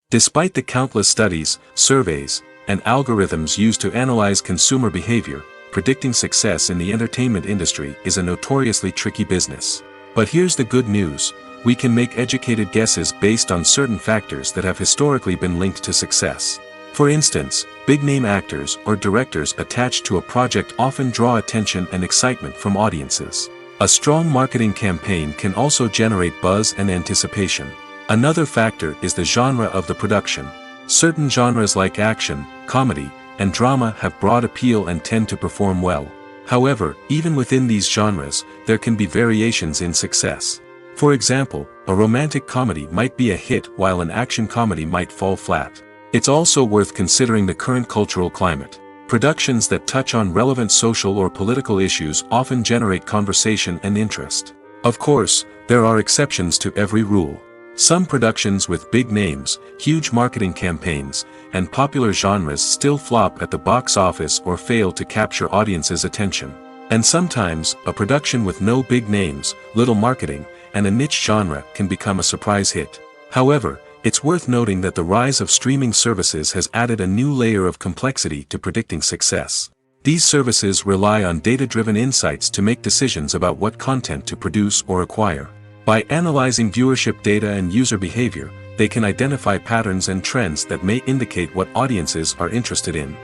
Despite the countless studies, surveys, and algorithms used to analyze consumer behavior, predicting success in the entertainment industry is a notoriously tricky business. But here's the good news: we can make educated guesses based on certain factors that have historically been linked to success. For instance, big-name actors or directors attached to a project often draw attention and excitement from audiences. A strong marketing campaign can also generate buzz and anticipation. Another factor is the genre of the production. Certain genres like action, comedy, and drama have broad appeal and tend to perform well. However, even within these genres, there can be variations in success. For example, a romantic comedy might be a hit while an action comedy might fall flat. It's also worth considering the current cultural climate. Productions that touch on relevant social or political issues often generate conversation and interest. Of course, there are exceptions to every rule. Some productions with big names, huge marketing campaigns, and popular genres still flop at the box office or fail to capture audiences' attention. And sometimes, a production with no big names, little marketing, and a niche genre can become a surprise hit. However, it's worth noting that the rise of streaming services has added a new layer of complexity to predicting success. These services rely on data-driven insights to make decisions about what content to produce or acquire. By analyzing viewership data and user behavior, they can identify patterns and trends that may indicate what audiences are interested in.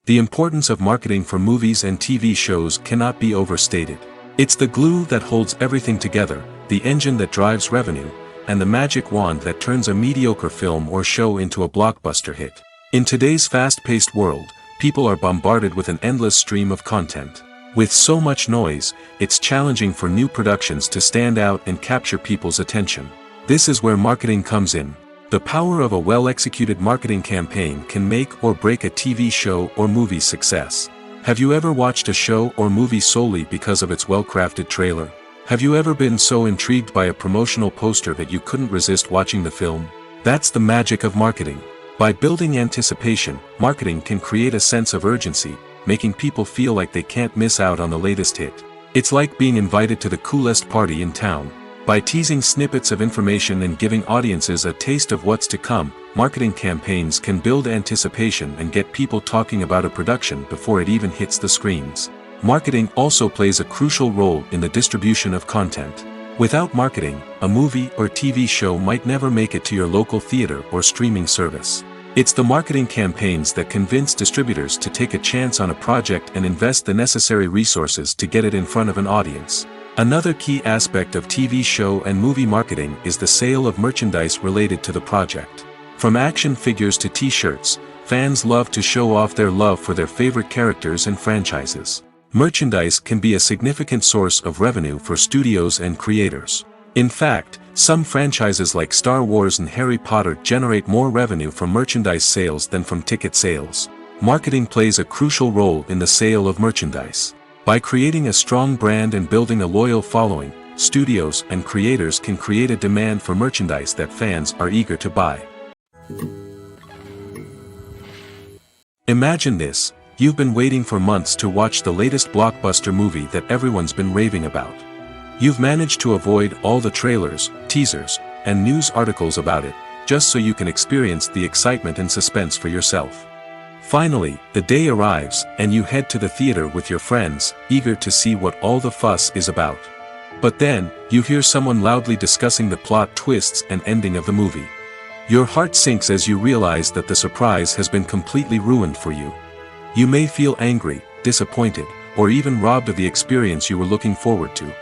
The importance of marketing for movies and TV shows cannot be overstated. It's the glue that holds everything together, the engine that drives revenue, and the magic wand that turns a mediocre film or show into a blockbuster hit. In today's fast-paced world, people are bombarded with an endless stream of content. With so much noise, it's challenging for new productions to stand out and capture people's attention. This is where marketing comes in. The power of a well-executed marketing campaign can make or break a TV show or movie's success. Have you ever watched a show or movie solely because of its well-crafted trailer? Have you ever been so intrigued by a promotional poster that you couldn't resist watching the film? That's the magic of marketing. By building anticipation, marketing can create a sense of urgency, making people feel like they can't miss out on the latest hit. It's like being invited to the coolest party in town. By teasing snippets of information and giving audiences a taste of what's to come, marketing campaigns can build anticipation and get people talking about a production before it even hits the screens. Marketing also plays a crucial role in the distribution of content. Without marketing, a movie or TV show might never make it to your local theater or streaming service. It's the marketing campaigns that convince distributors to take a chance on a project and invest the necessary resources to get it in front of an audience. Another key aspect of TV show and movie marketing is the sale of merchandise related to the project. From action figures to t-shirts, fans love to show off their love for their favorite characters and franchises. Merchandise can be a significant source of revenue for studios and creators. In fact, some franchises like Star Wars and Harry Potter generate more revenue from merchandise sales than from ticket sales. Marketing plays a crucial role in the sale of merchandise. By creating a strong brand and building a loyal following, studios and creators can create a demand for merchandise that fans are eager to buy. Imagine this: you've been waiting for months to watch the latest blockbuster movie that everyone's been raving about. You've managed to avoid all the trailers, teasers, and news articles about it, just so you can experience the excitement and suspense for yourself. Finally, the day arrives, and you head to the theater with your friends, eager to see what all the fuss is about. But then, you hear someone loudly discussing the plot twists and ending of the movie. Your heart sinks as you realize that the surprise has been completely ruined for you. You may feel angry, disappointed, or even robbed of the experience you were looking forward to.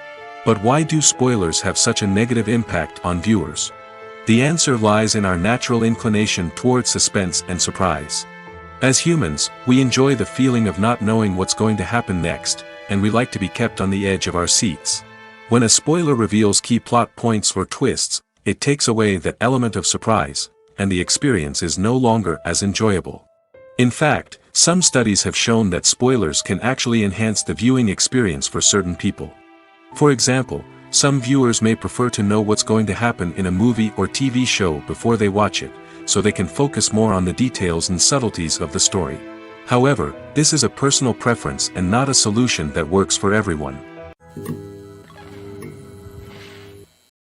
But why do spoilers have such a negative impact on viewers? The answer lies in our natural inclination toward suspense and surprise. As humans, we enjoy the feeling of not knowing what's going to happen next, and we like to be kept on the edge of our seats. When a spoiler reveals key plot points or twists, it takes away that element of surprise, and the experience is no longer as enjoyable. In fact, some studies have shown that spoilers can actually enhance the viewing experience for certain people. For example, some viewers may prefer to know what's going to happen in a movie or TV show before they watch it, so they can focus more on the details and subtleties of the story. However, this is a personal preference and not a solution that works for everyone.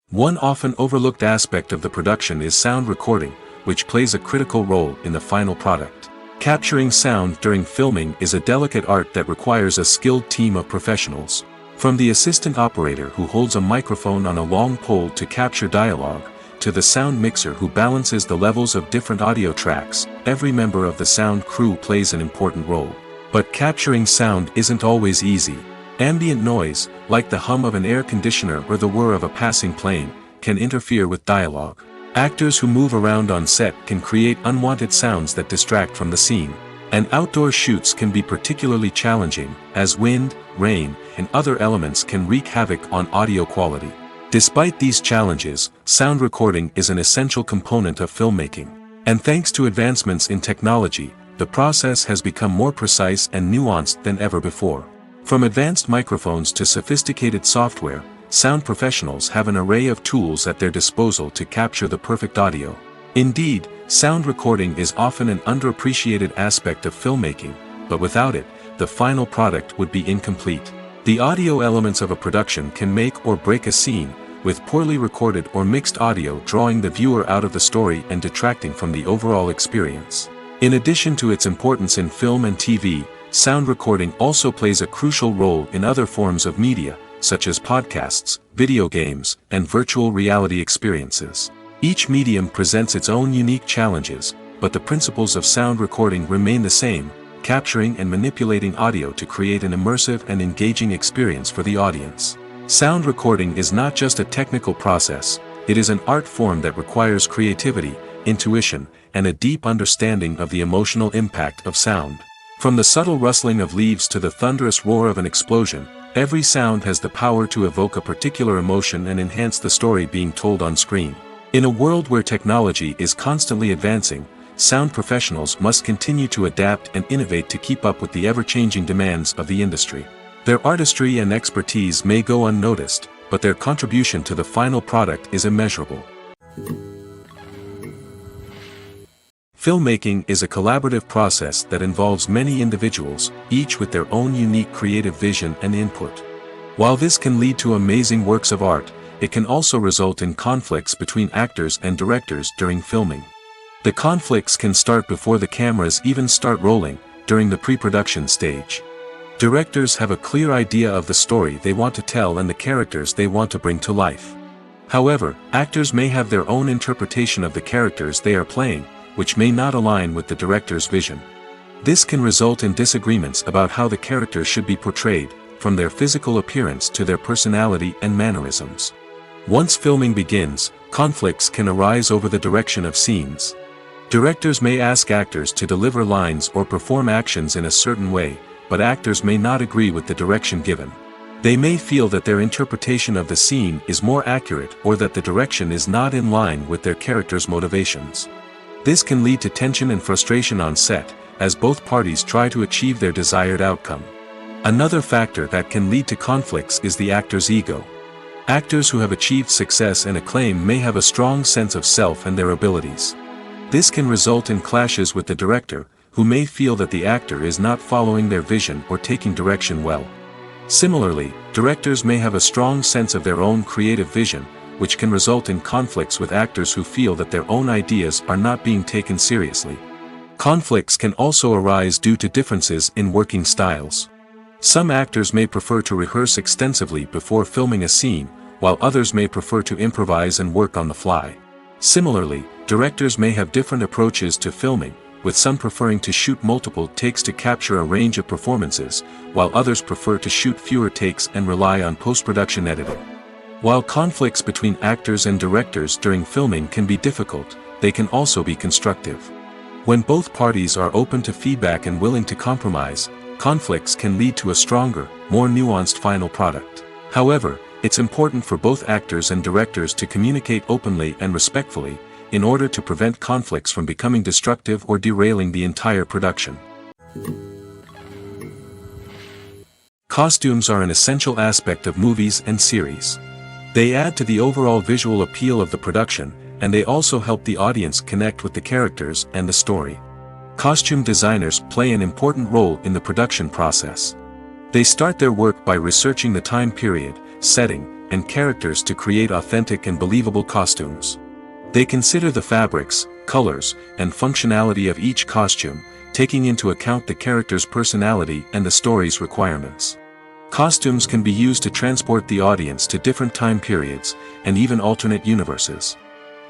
One often overlooked aspect of the production is sound recording, which plays a critical role in the final product. Capturing sound during filming is a delicate art that requires a skilled team of professionals. From the assistant operator who holds a microphone on a long pole to capture dialogue, to the sound mixer who balances the levels of different audio tracks, every member of the sound crew plays an important role. But capturing sound isn't always easy. Ambient noise, like the hum of an air conditioner or the whir of a passing plane, can interfere with dialogue. Actors who move around on set can create unwanted sounds that distract from the scene. And outdoor shoots can be particularly challenging, as wind, rain, and other elements can wreak havoc on audio quality. Despite these challenges, sound recording is an essential component of filmmaking. And thanks to advancements in technology, the process has become more precise and nuanced than ever before. From advanced microphones to sophisticated software, sound professionals have an array of tools at their disposal to capture the perfect audio. Indeed, sound recording is often an underappreciated aspect of filmmaking, but without it, the final product would be incomplete. The audio elements of a production can make or break a scene, with poorly recorded or mixed audio drawing the viewer out of the story and detracting from the overall experience. In addition to its importance in film and TV, sound recording also plays a crucial role in other forms of media, such as podcasts, video games, and virtual reality experiences. Each medium presents its own unique challenges, but the principles of sound recording remain the same, capturing and manipulating audio to create an immersive and engaging experience for the audience. Sound recording is not just a technical process, it is an art form that requires creativity, intuition, and a deep understanding of the emotional impact of sound. From the subtle rustling of leaves to the thunderous roar of an explosion, every sound has the power to evoke a particular emotion and enhance the story being told on screen. In a world where technology is constantly advancing, sound professionals must continue to adapt and innovate to keep up with the ever-changing demands of the industry. Their artistry and expertise may go unnoticed, but their contribution to the final product is immeasurable. Filmmaking is a collaborative process that involves many individuals, each with their own unique creative vision and input. While this can lead to amazing works of art, it can also result in conflicts between actors and directors during filming. The conflicts can start before the cameras even start rolling, during the pre-production stage. Directors have a clear idea of the story they want to tell and the characters they want to bring to life. However, actors may have their own interpretation of the characters they are playing, which may not align with the director's vision. This can result in disagreements about how the characters should be portrayed, from their physical appearance to their personality and mannerisms. Once filming begins, conflicts can arise over the direction of scenes. Directors may ask actors to deliver lines or perform actions in a certain way, but actors may not agree with the direction given. They may feel that their interpretation of the scene is more accurate or that the direction is not in line with their character's motivations. This can lead to tension and frustration on set, as both parties try to achieve their desired outcome. Another factor that can lead to conflicts is the actor's ego. Actors who have achieved success and acclaim may have a strong sense of self and their abilities. This can result in clashes with the director, who may feel that the actor is not following their vision or taking direction well. Similarly, directors may have a strong sense of their own creative vision, which can result in conflicts with actors who feel that their own ideas are not being taken seriously. Conflicts can also arise due to differences in working styles. Some actors may prefer to rehearse extensively before filming a scene, while others may prefer to improvise and work on the fly. Similarly, directors may have different approaches to filming, with some preferring to shoot multiple takes to capture a range of performances, while others prefer to shoot fewer takes and rely on post-production editing. While conflicts between actors and directors during filming can be difficult, they can also be constructive. When both parties are open to feedback and willing to compromise, conflicts can lead to a stronger, more nuanced final product. However, it's important for both actors and directors to communicate openly and respectfully, in order to prevent conflicts from becoming destructive or derailing the entire production. Costumes are an essential aspect of movies and series. They add to the overall visual appeal of the production, and they also help the audience connect with the characters and the story. Costume designers play an important role in the production process. They start their work by researching the time period, setting, and characters to create authentic and believable costumes. They consider the fabrics, colors, and functionality of each costume, taking into account the character's personality and the story's requirements. Costumes can be used to transport the audience to different time periods, and even alternate universes.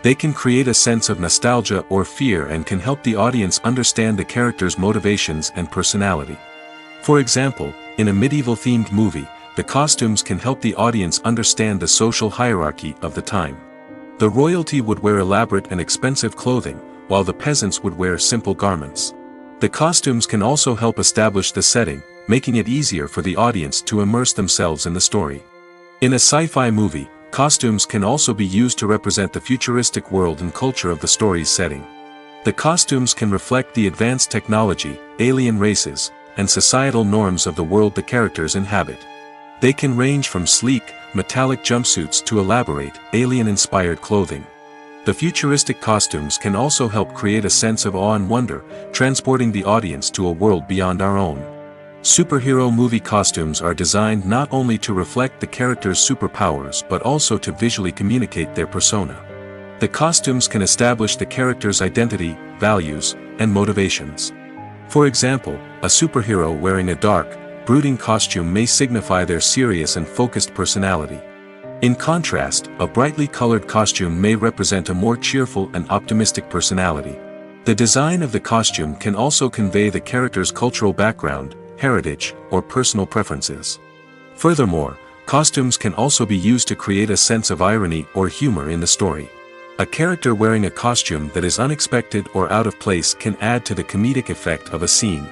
They can create a sense of nostalgia or fear and can help the audience understand the character's motivations and personality. For example, in a medieval-themed movie, the costumes can help the audience understand the social hierarchy of the time. The royalty would wear elaborate and expensive clothing, while the peasants would wear simple garments. The costumes can also help establish the setting, making it easier for the audience to immerse themselves in the story. In a sci-fi movie, costumes can also be used to represent the futuristic world and culture of the story's setting. The costumes can reflect the advanced technology, alien races, and societal norms of the world the characters inhabit. They can range from sleek, metallic jumpsuits to elaborate, alien-inspired clothing. The futuristic costumes can also help create a sense of awe and wonder, transporting the audience to a world beyond our own. Superhero movie costumes are designed not only to reflect the character's superpowers but also to visually communicate their persona. The costumes can establish the character's identity, values, and motivations. For example, a superhero wearing a dark, brooding costume may signify their serious and focused personality. In contrast, a brightly colored costume may represent a more cheerful and optimistic personality. The design of the costume can also convey the character's cultural background, heritage, or personal preferences. Furthermore, costumes can also be used to create a sense of irony or humor in the story. A character wearing a costume that is unexpected or out of place can add to the comedic effect of a scene.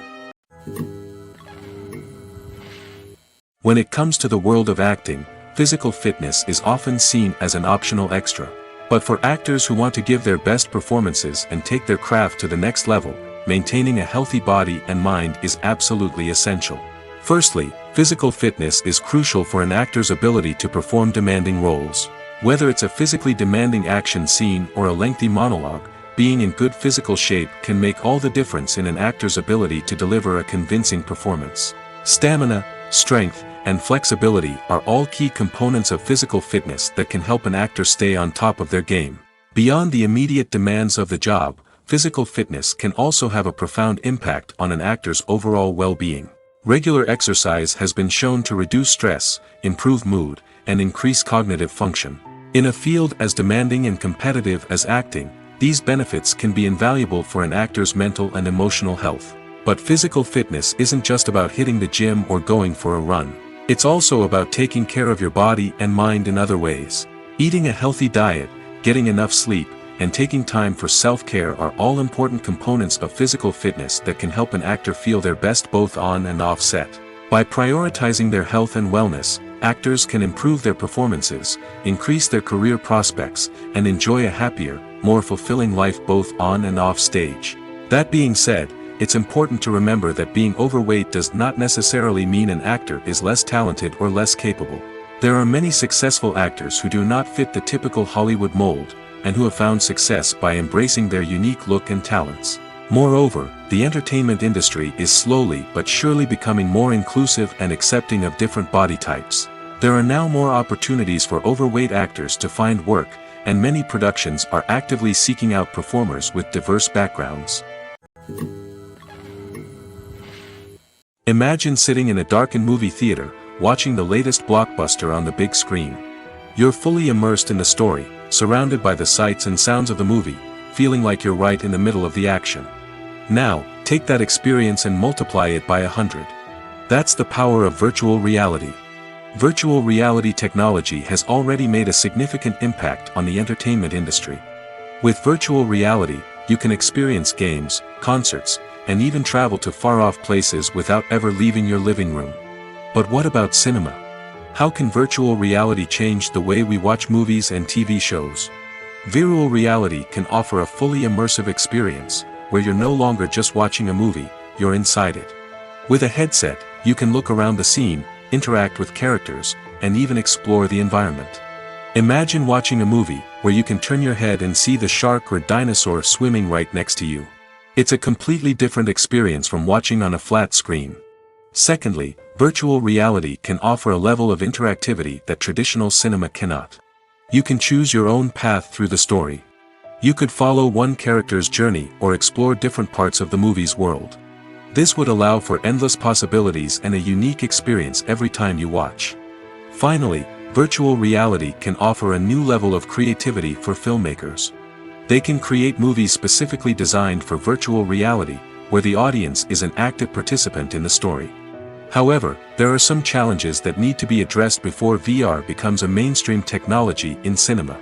When it comes to the world of acting, physical fitness is often seen as an optional extra. But for actors who want to give their best performances and take their craft to the next level, maintaining a healthy body and mind is absolutely essential. Firstly, physical fitness is crucial for an actor's ability to perform demanding roles. Whether it's a physically demanding action scene or a lengthy monologue, being in good physical shape can make all the difference in an actor's ability to deliver a convincing performance. Stamina, strength, and flexibility are all key components of physical fitness that can help an actor stay on top of their game. Beyond the immediate demands of the job, physical fitness can also have a profound impact on an actor's overall well-being. Regular exercise has been shown to reduce stress, improve mood, and increase cognitive function. In a field as demanding and competitive as acting, these benefits can be invaluable for an actor's mental and emotional health. But physical fitness isn't just about hitting the gym or going for a run. It's also about taking care of your body and mind in other ways. Eating a healthy diet, getting enough sleep, and taking time for self-care are all important components of physical fitness that can help an actor feel their best both on and off set. By prioritizing their health and wellness, actors can improve their performances, increase their career prospects, and enjoy a happier, more fulfilling life both on and off stage. That being said, it's important to remember that being overweight does not necessarily mean an actor is less talented or less capable. There are many successful actors who do not fit the typical Hollywood mold, and who have found success by embracing their unique look and talents. Moreover, the entertainment industry is slowly but surely becoming more inclusive and accepting of different body types. There are now more opportunities for overweight actors to find work, and many productions are actively seeking out performers with diverse backgrounds. Imagine sitting in a darkened movie theater, watching the latest blockbuster on the big screen. You're fully immersed in the story, surrounded by the sights and sounds of the movie, feeling like you're right in the middle of the action. Now, take that experience and multiply it by 100. That's the power of virtual reality. Virtual reality technology has already made a significant impact on the entertainment industry. With virtual reality, you can experience games, concerts, and even travel to far-off places without ever leaving your living room. But what about cinema? How can virtual reality change the way we watch movies and TV shows? Virtual reality can offer a fully immersive experience, where you're no longer just watching a movie, you're inside it. With a headset, you can look around the scene, interact with characters, and even explore the environment. Imagine watching a movie where you can turn your head and see the shark or dinosaur swimming right next to you. It's a completely different experience from watching on a flat screen. Secondly, virtual reality can offer a level of interactivity that traditional cinema cannot. You can choose your own path through the story. You could follow one character's journey or explore different parts of the movie's world. This would allow for endless possibilities and a unique experience every time you watch. Finally, virtual reality can offer a new level of creativity for filmmakers. They can create movies specifically designed for virtual reality, where the audience is an active participant in the story. However, there are some challenges that need to be addressed before VR becomes a mainstream technology in cinema.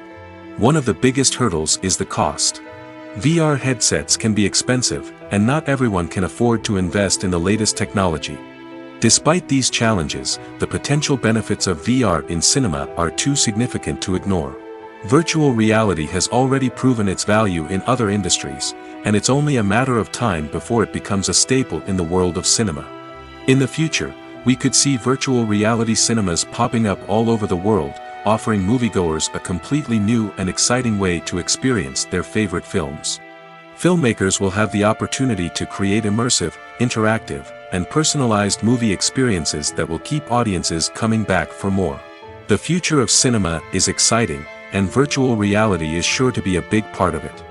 One of the biggest hurdles is the cost. VR headsets can be expensive, and not everyone can afford to invest in the latest technology. Despite these challenges, the potential benefits of VR in cinema are too significant to ignore. Virtual reality has already proven its value in other industries, and it's only a matter of time before it becomes a staple in the world of cinema. In the future, we could see virtual reality cinemas popping up all over the world, offering moviegoers a completely new and exciting way to experience their favorite films. Filmmakers will have the opportunity to create immersive, interactive, and personalized movie experiences that will keep audiences coming back for more. The future of cinema is exciting, and virtual reality is sure to be a big part of it.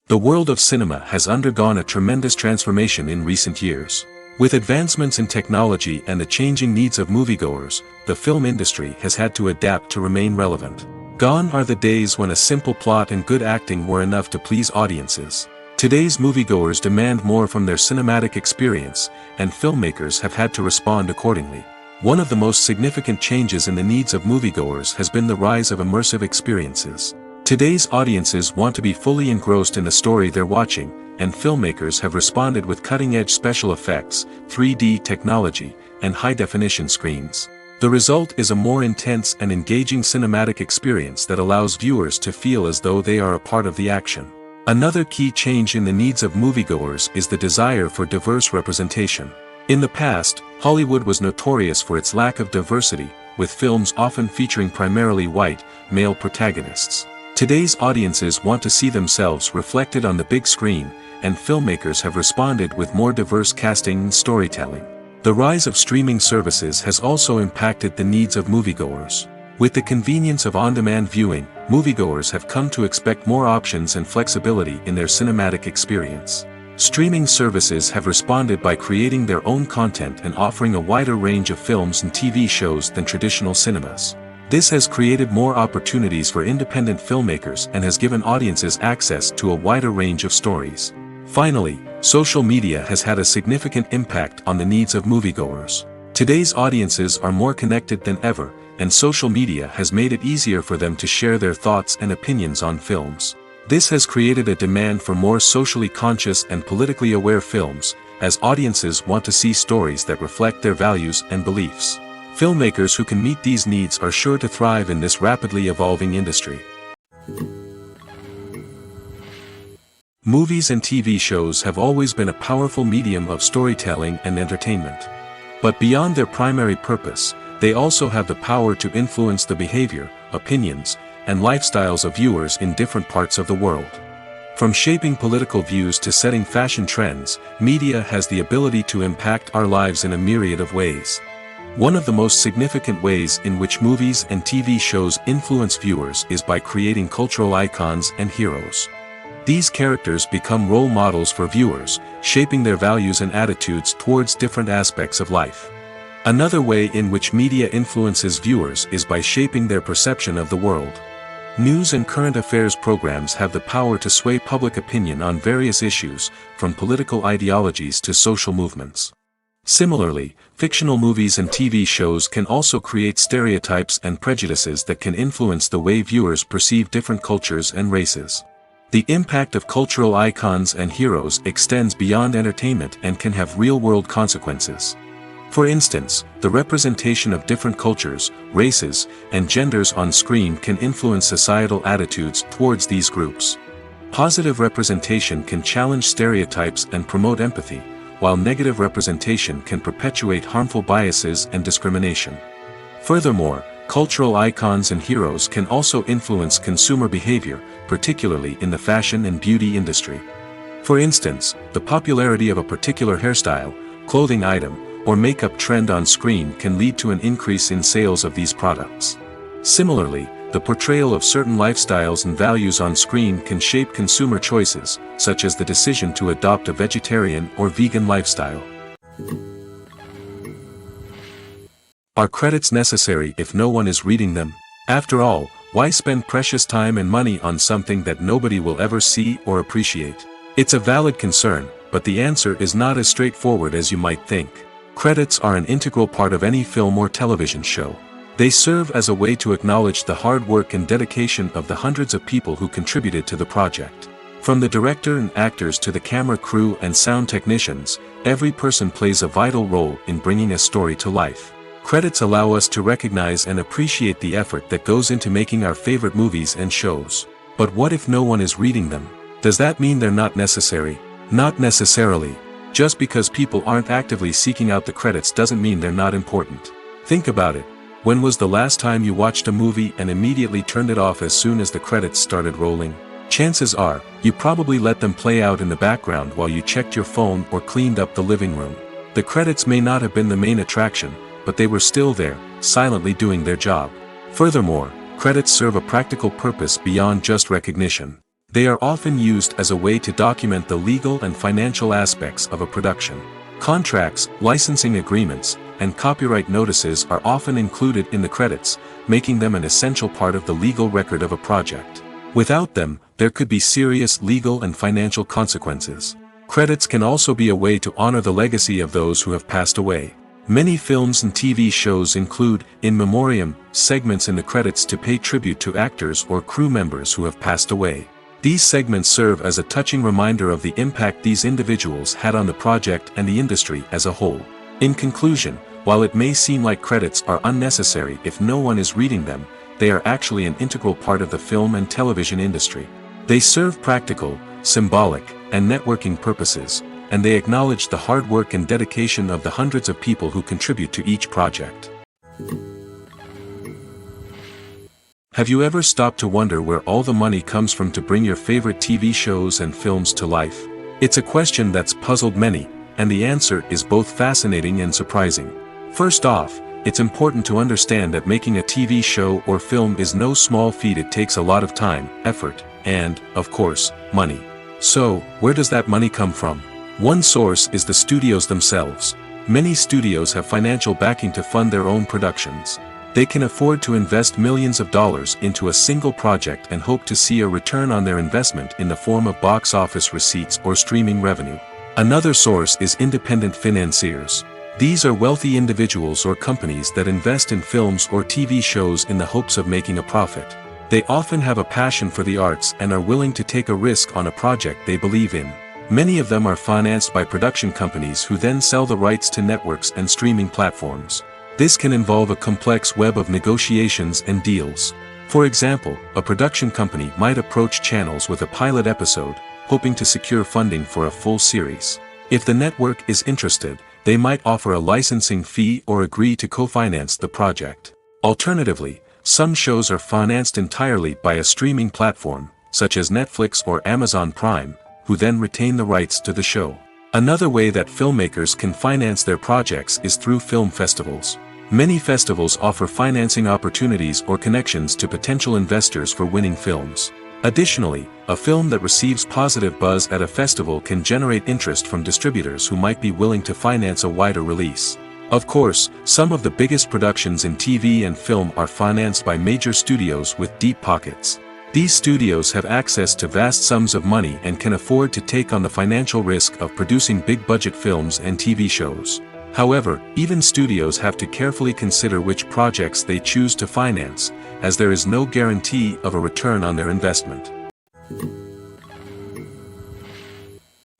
The world of cinema has undergone a tremendous transformation in recent years. With advancements in technology and the changing needs of moviegoers, the film industry has had to adapt to remain relevant. Gone are the days when a simple plot and good acting were enough to please audiences. Today's moviegoers demand more from their cinematic experience, and filmmakers have had to respond accordingly. One of the most significant changes in the needs of moviegoers has been the rise of immersive experiences. Today's audiences want to be fully engrossed in the story they're watching, and filmmakers have responded with cutting-edge special effects, 3D technology, and high-definition screens. The result is a more intense and engaging cinematic experience that allows viewers to feel as though they are a part of the action. Another key change in the needs of moviegoers is the desire for diverse representation. In the past, Hollywood was notorious for its lack of diversity, with films often featuring primarily white, male protagonists. Today's audiences want to see themselves reflected on the big screen, and filmmakers have responded with more diverse casting and storytelling. The rise of streaming services has also impacted the needs of moviegoers. With the convenience of on-demand viewing, moviegoers have come to expect more options and flexibility in their cinematic experience. Streaming services have responded by creating their own content and offering a wider range of films and TV shows than traditional cinemas. This has created more opportunities for independent filmmakers and has given audiences access to a wider range of stories. Finally, social media has had a significant impact on the needs of moviegoers. Today's audiences are more connected than ever, and social media has made it easier for them to share their thoughts and opinions on films. This has created a demand for more socially conscious and politically aware films, as audiences want to see stories that reflect their values and beliefs. Filmmakers who can meet these needs are sure to thrive in this rapidly evolving industry. Movies and TV shows have always been a powerful medium of storytelling and entertainment. But beyond their primary purpose, they also have the power to influence the behavior, opinions, and lifestyles of viewers in different parts of the world. From shaping political views to setting fashion trends, media has the ability to impact our lives in a myriad of ways. One of the most significant ways in which movies and TV shows influence viewers is by creating cultural icons and heroes. These characters become role models for viewers, shaping their values and attitudes towards different aspects of life. Another way in which media influences viewers is by shaping their perception of the world. News and current affairs programs have the power to sway public opinion on various issues, from political ideologies to social movements. Similarly, fictional movies and TV shows can also create stereotypes and prejudices that can influence the way viewers perceive different cultures and races. The impact of cultural icons and heroes extends beyond entertainment and can have real-world consequences. For instance, the representation of different cultures, races, and genders on screen can influence societal attitudes towards these groups. Positive representation can challenge stereotypes and promote empathy, while negative representation can perpetuate harmful biases and discrimination. Furthermore, Cultural icons and heroes can also influence consumer behavior, particularly in the fashion and beauty industry. For instance, the popularity of a particular hairstyle, clothing item, or makeup trend on screen can lead to an increase in sales of these products. Similarly, the portrayal of certain lifestyles and values on screen can shape consumer choices, such as the decision to adopt a vegetarian or vegan lifestyle. Are credits necessary if no one is reading them? After all, why spend precious time and money on something that nobody will ever see or appreciate? It's a valid concern, but the answer is not as straightforward as you might think. Credits are an integral part of any film or television show. They serve as a way to acknowledge the hard work and dedication of the hundreds of people who contributed to the project. From the director and actors to the camera crew and sound technicians, every person plays a vital role in bringing a story to life. Credits allow us to recognize and appreciate the effort that goes into making our favorite movies and shows. But what if no one is reading them? Does that mean they're not necessary? Not necessarily. Just because people aren't actively seeking out the credits doesn't mean they're not important. Think about it. When was the last time you watched a movie and immediately turned it off as soon as the credits started rolling? Chances are, you probably let them play out in the background while you checked your phone or cleaned up the living room. The credits may not have been the main attraction, but they were still there, silently doing their job. Furthermore, credits serve a practical purpose beyond just recognition. They are often used as a way to document the legal and financial aspects of a production. Contracts, licensing agreements, and copyright notices are often included in the credits, making them an essential part of the legal record of a project. Without them, there could be serious legal and financial consequences. Credits can also be a way to honor the legacy of those who have passed away. Many films and TV shows include, in memoriam, segments in the credits to pay tribute to actors or crew members who have passed away. These segments serve as a touching reminder of the impact these individuals had on the project and the industry as a whole. In conclusion, while it may seem like credits are unnecessary if no one is reading them, they are actually an integral part of the film and television industry. They serve practical, symbolic, and networking purposes, and they acknowledge the hard work and dedication of the hundreds of people who contribute to each project. Have you ever stopped to wonder where all the money comes from to bring your favorite TV shows and films to life? It's a question that's puzzled many, and the answer is both fascinating and surprising. First off, it's important to understand that making a TV show or film is no small feat. It takes a lot of time, effort, and, of course, money. So, where does that money come from? One source is the studios themselves. Many studios have financial backing to fund their own productions. They can afford to invest millions of dollars into a single project and hope to see a return on their investment in the form of box office receipts or streaming revenue. Another source is independent financiers. These are wealthy individuals or companies that invest in films or TV shows in the hopes of making a profit. They often have a passion for the arts and are willing to take a risk on a project they believe in. Many of them are financed by production companies who then sell the rights to networks and streaming platforms. This can involve a complex web of negotiations and deals. For example, a production company might approach channels with a pilot episode, hoping to secure funding for a full series. If the network is interested, they might offer a licensing fee or agree to co-finance the project. Alternatively, some shows are financed entirely by a streaming platform, such as Netflix or Amazon Prime, who then retain the rights to the show. Another way that filmmakers can finance their projects is through film festivals. Many festivals offer financing opportunities or connections to potential investors for winning films. Additionally, a film that receives positive buzz at a festival can generate interest from distributors who might be willing to finance a wider release. Of course, some of the biggest productions in TV and film are financed by major studios with deep pockets. These studios have access to vast sums of money and can afford to take on the financial risk of producing big-budget films and TV shows. However, even studios have to carefully consider which projects they choose to finance, as there is no guarantee of a return on their investment.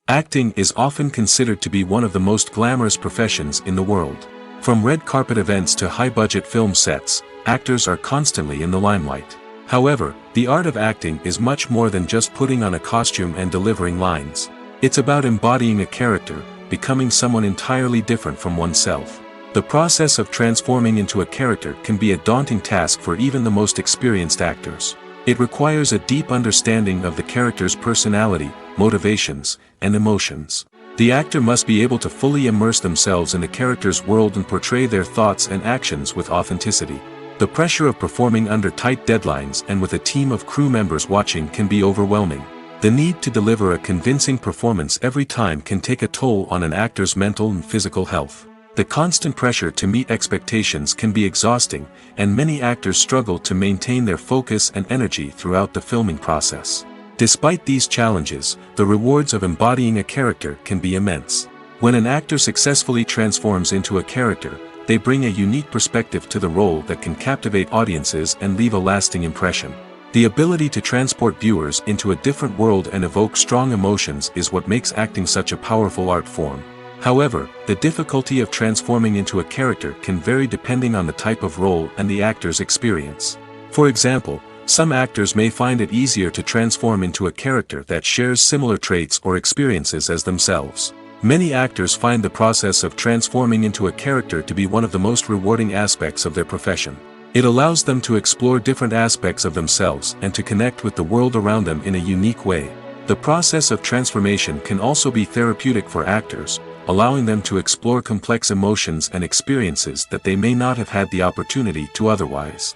Acting is often considered to be one of the most glamorous professions in the world. From red carpet events to high-budget film sets, actors are constantly in the limelight. However, the art of acting is much more than just putting on a costume and delivering lines. It's about embodying a character, becoming someone entirely different from oneself. The process of transforming into a character can be a daunting task for even the most experienced actors. It requires a deep understanding of the character's personality, motivations, and emotions. The actor must be able to fully immerse themselves in the character's world and portray their thoughts and actions with authenticity. The pressure of performing under tight deadlines and with a team of crew members watching can be overwhelming. The need to deliver a convincing performance every time can take a toll on an actor's mental and physical health. The constant pressure to meet expectations can be exhausting, and many actors struggle to maintain their focus and energy throughout the filming process. Despite these challenges, the rewards of embodying a character can be immense. When an actor successfully transforms into a character, they bring a unique perspective to the role that can captivate audiences and leave a lasting impression. The ability to transport viewers into a different world and evoke strong emotions is what makes acting such a powerful art form. However, the difficulty of transforming into a character can vary depending on the type of role and the actor's experience. For example, some actors may find it easier to transform into a character that shares similar traits or experiences as themselves. Many actors find the process of transforming into a character to be one of the most rewarding aspects of their profession. It allows them to explore different aspects of themselves and to connect with the world around them in a unique way. The process of transformation can also be therapeutic for actors, allowing them to explore complex emotions and experiences that they may not have had the opportunity to otherwise.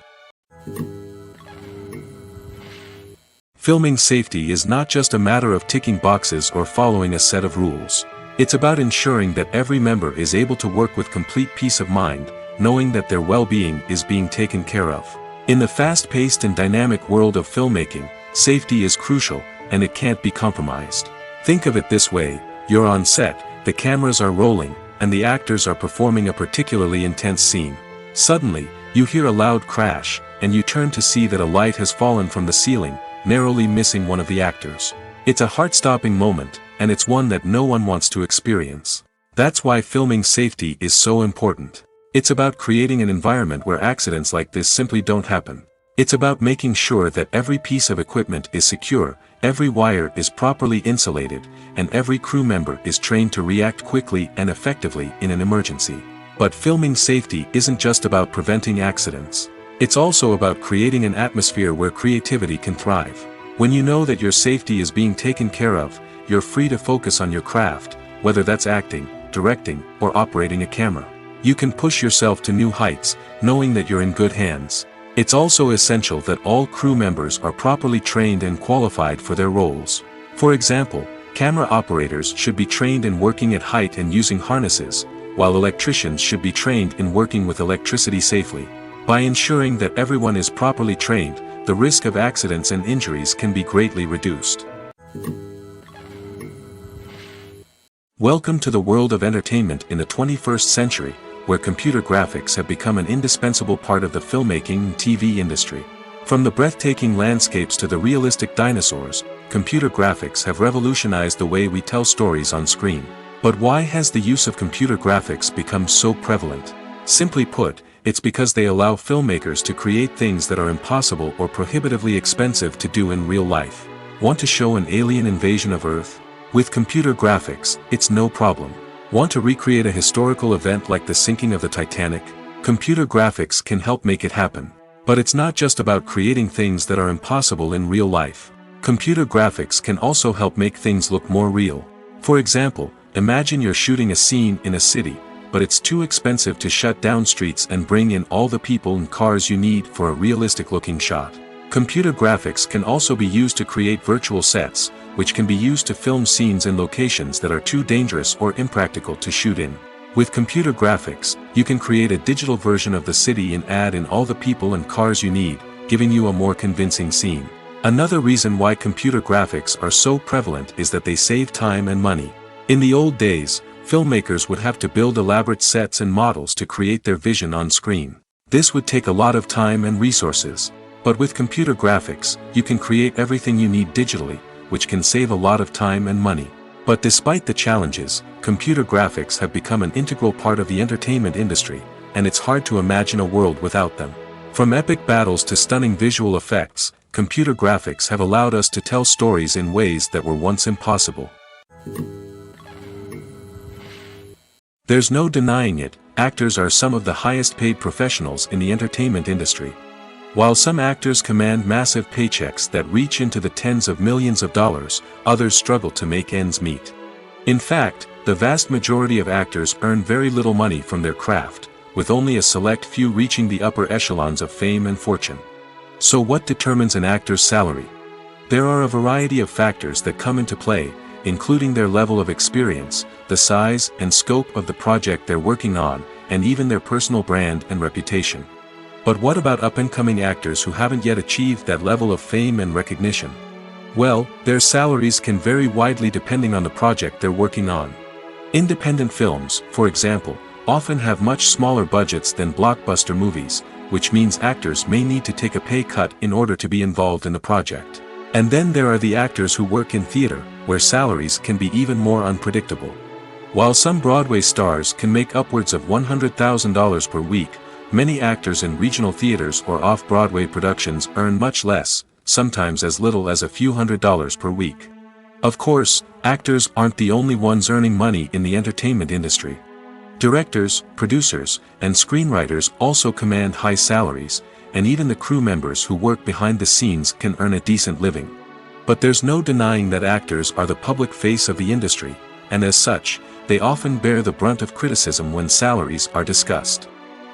Filming safety is not just a matter of ticking boxes or following a set of rules. It's about ensuring that every member is able to work with complete peace of mind, knowing that their well-being is being taken care of. In the fast-paced and dynamic world of filmmaking, safety is crucial, and it can't be compromised. Think of it this way: you're on set, the cameras are rolling, and the actors are performing a particularly intense scene. Suddenly, you hear a loud crash, and you turn to see that a light has fallen from the ceiling, narrowly missing one of the actors. It's a heart-stopping moment, and it's one that no one wants to experience. That's why filming safety is so important. It's about creating an environment where accidents like this simply don't happen. It's about making sure that every piece of equipment is secure, every wire is properly insulated, and every crew member is trained to react quickly and effectively in an emergency. But filming safety isn't just about preventing accidents. It's also about creating an atmosphere where creativity can thrive. When you know that your safety is being taken care of, you're free to focus on your craft, whether that's acting, directing, or operating a camera. You can push yourself to new heights, knowing that you're in good hands. It's also essential that all crew members are properly trained and qualified for their roles. For example, camera operators should be trained in working at height and using harnesses, while electricians should be trained in working with electricity safely. By ensuring that everyone is properly trained, the risk of accidents and injuries can be greatly reduced. Welcome to the world of entertainment in the 21st century, where computer graphics have become an indispensable part of the filmmaking and TV industry. From the breathtaking landscapes to the realistic dinosaurs, computer graphics have revolutionized the way we tell stories on screen. But why has the use of computer graphics become so prevalent? Simply put, it's because they allow filmmakers to create things that are impossible or prohibitively expensive to do in real life. Want to show an alien invasion of Earth? With computer graphics, it's no problem. Want to recreate a historical event like the sinking of the Titanic? Computer graphics can help make it happen. But it's not just about creating things that are impossible in real life. Computer graphics can also help make things look more real. For example, imagine you're shooting a scene in a city, but it's too expensive to shut down streets and bring in all the people and cars you need for a realistic-looking shot. Computer graphics can also be used to create virtual sets, which can be used to film scenes in locations that are too dangerous or impractical to shoot in. With computer graphics, you can create a digital version of the city and add in all the people and cars you need, giving you a more convincing scene. Another reason why computer graphics are so prevalent is that they save time and money. In the old days, filmmakers would have to build elaborate sets and models to create their vision on screen. This would take a lot of time and resources. But with computer graphics, you can create everything you need digitally, which can save a lot of time and money. But despite the challenges, computer graphics have become an integral part of the entertainment industry, and it's hard to imagine a world without them. From epic battles to stunning visual effects, computer graphics have allowed us to tell stories in ways that were once impossible. There's no denying it, actors are some of the highest paid professionals in the entertainment industry. While some actors command massive paychecks that reach into the tens of millions of dollars, others struggle to make ends meet. In fact, the vast majority of actors earn very little money from their craft, with only a select few reaching the upper echelons of fame and fortune. So what determines an actor's salary? There are a variety of factors that come into play, including their level of experience, the size and scope of the project they're working on, and even their personal brand and reputation. But what about up-and-coming actors who haven't yet achieved that level of fame and recognition? Well, their salaries can vary widely depending on the project they're working on. Independent films, for example, often have much smaller budgets than blockbuster movies, which means actors may need to take a pay cut in order to be involved in the project. And then there are the actors who work in theater, where salaries can be even more unpredictable. While some Broadway stars can make upwards of $100,000 per week, many actors in regional theaters or off-Broadway productions earn much less, sometimes as little as a few $100s per week. Of course, actors aren't the only ones earning money in the entertainment industry. Directors, producers, and screenwriters also command high salaries, and even the crew members who work behind the scenes can earn a decent living. But there's no denying that actors are the public face of the industry, and as such, they often bear the brunt of criticism when salaries are discussed.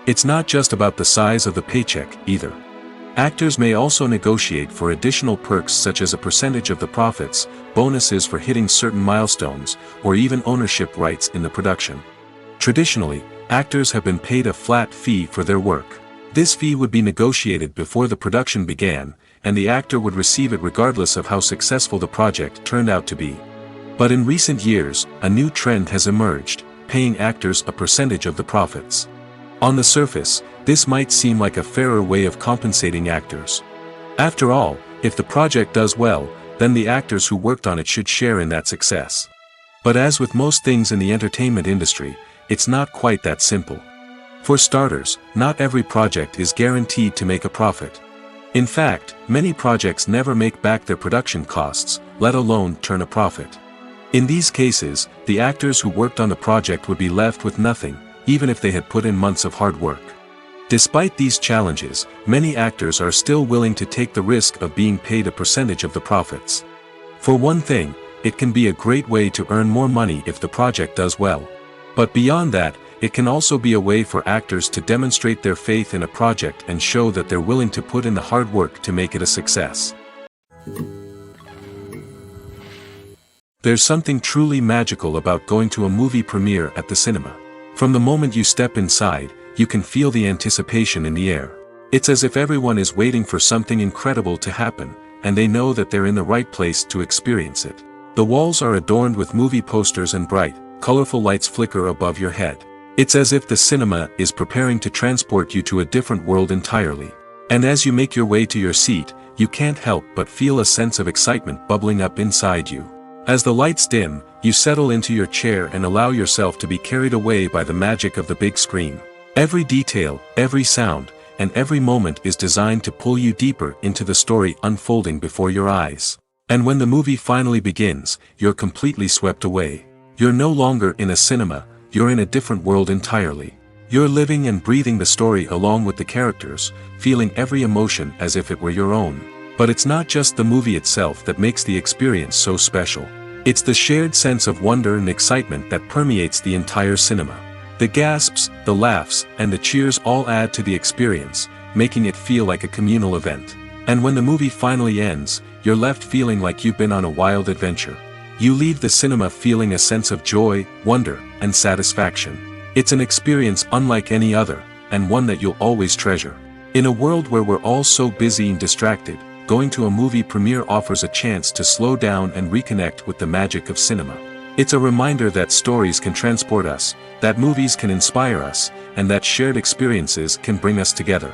It's not just about the size of the paycheck, either. Actors may also negotiate for additional perks such as a percentage of the profits, bonuses for hitting certain milestones, or even ownership rights in the production. Traditionally, actors have been paid a flat fee for their work. This fee would be negotiated before the production began, and the actor would receive it regardless of how successful the project turned out to be. But in recent years, a new trend has emerged, paying actors a percentage of the profits. On the surface, this might seem like a fairer way of compensating actors. After all, if the project does well, then the actors who worked on it should share in that success. But as with most things in the entertainment industry, it's not quite that simple. For starters, not every project is guaranteed to make a profit. In fact, many projects never make back their production costs, let alone turn a profit. In these cases, the actors who worked on the project would be left with nothing, even if they had put in months of hard work. Despite these challenges, many actors are still willing to take the risk of being paid a percentage of the profits. For one thing, it can be a great way to earn more money if the project does well. But beyond that, it can also be a way for actors to demonstrate their faith in a project and show that they're willing to put in the hard work to make it a success. There's something truly magical about going to a movie premiere at the cinema. From the moment you step inside, you can feel the anticipation in the air. It's as if everyone is waiting for something incredible to happen, and they know that they're in the right place to experience it. The walls are adorned with movie posters and bright, colorful lights flicker above your head. It's as if the cinema is preparing to transport you to a different world entirely. And as you make your way to your seat, you can't help but feel a sense of excitement bubbling up inside you. As the lights dim, you settle into your chair and allow yourself to be carried away by the magic of the big screen. Every detail, every sound, and every moment is designed to pull you deeper into the story unfolding before your eyes. And when the movie finally begins, you're completely swept away. You're no longer in a cinema, you're in a different world entirely. You're living and breathing the story along with the characters, feeling every emotion as if it were your own. But it's not just the movie itself that makes the experience so special. It's the shared sense of wonder and excitement that permeates the entire cinema. The gasps, the laughs, and the cheers all add to the experience, making it feel like a communal event. And when the movie finally ends, you're left feeling like you've been on a wild adventure. You leave the cinema feeling a sense of joy, wonder, and satisfaction. It's an experience unlike any other, and one that you'll always treasure. In a world where we're all so busy and distracted, going to a movie premiere offers a chance to slow down and reconnect with the magic of cinema. It's a reminder that stories can transport us, that movies can inspire us, and that shared experiences can bring us together.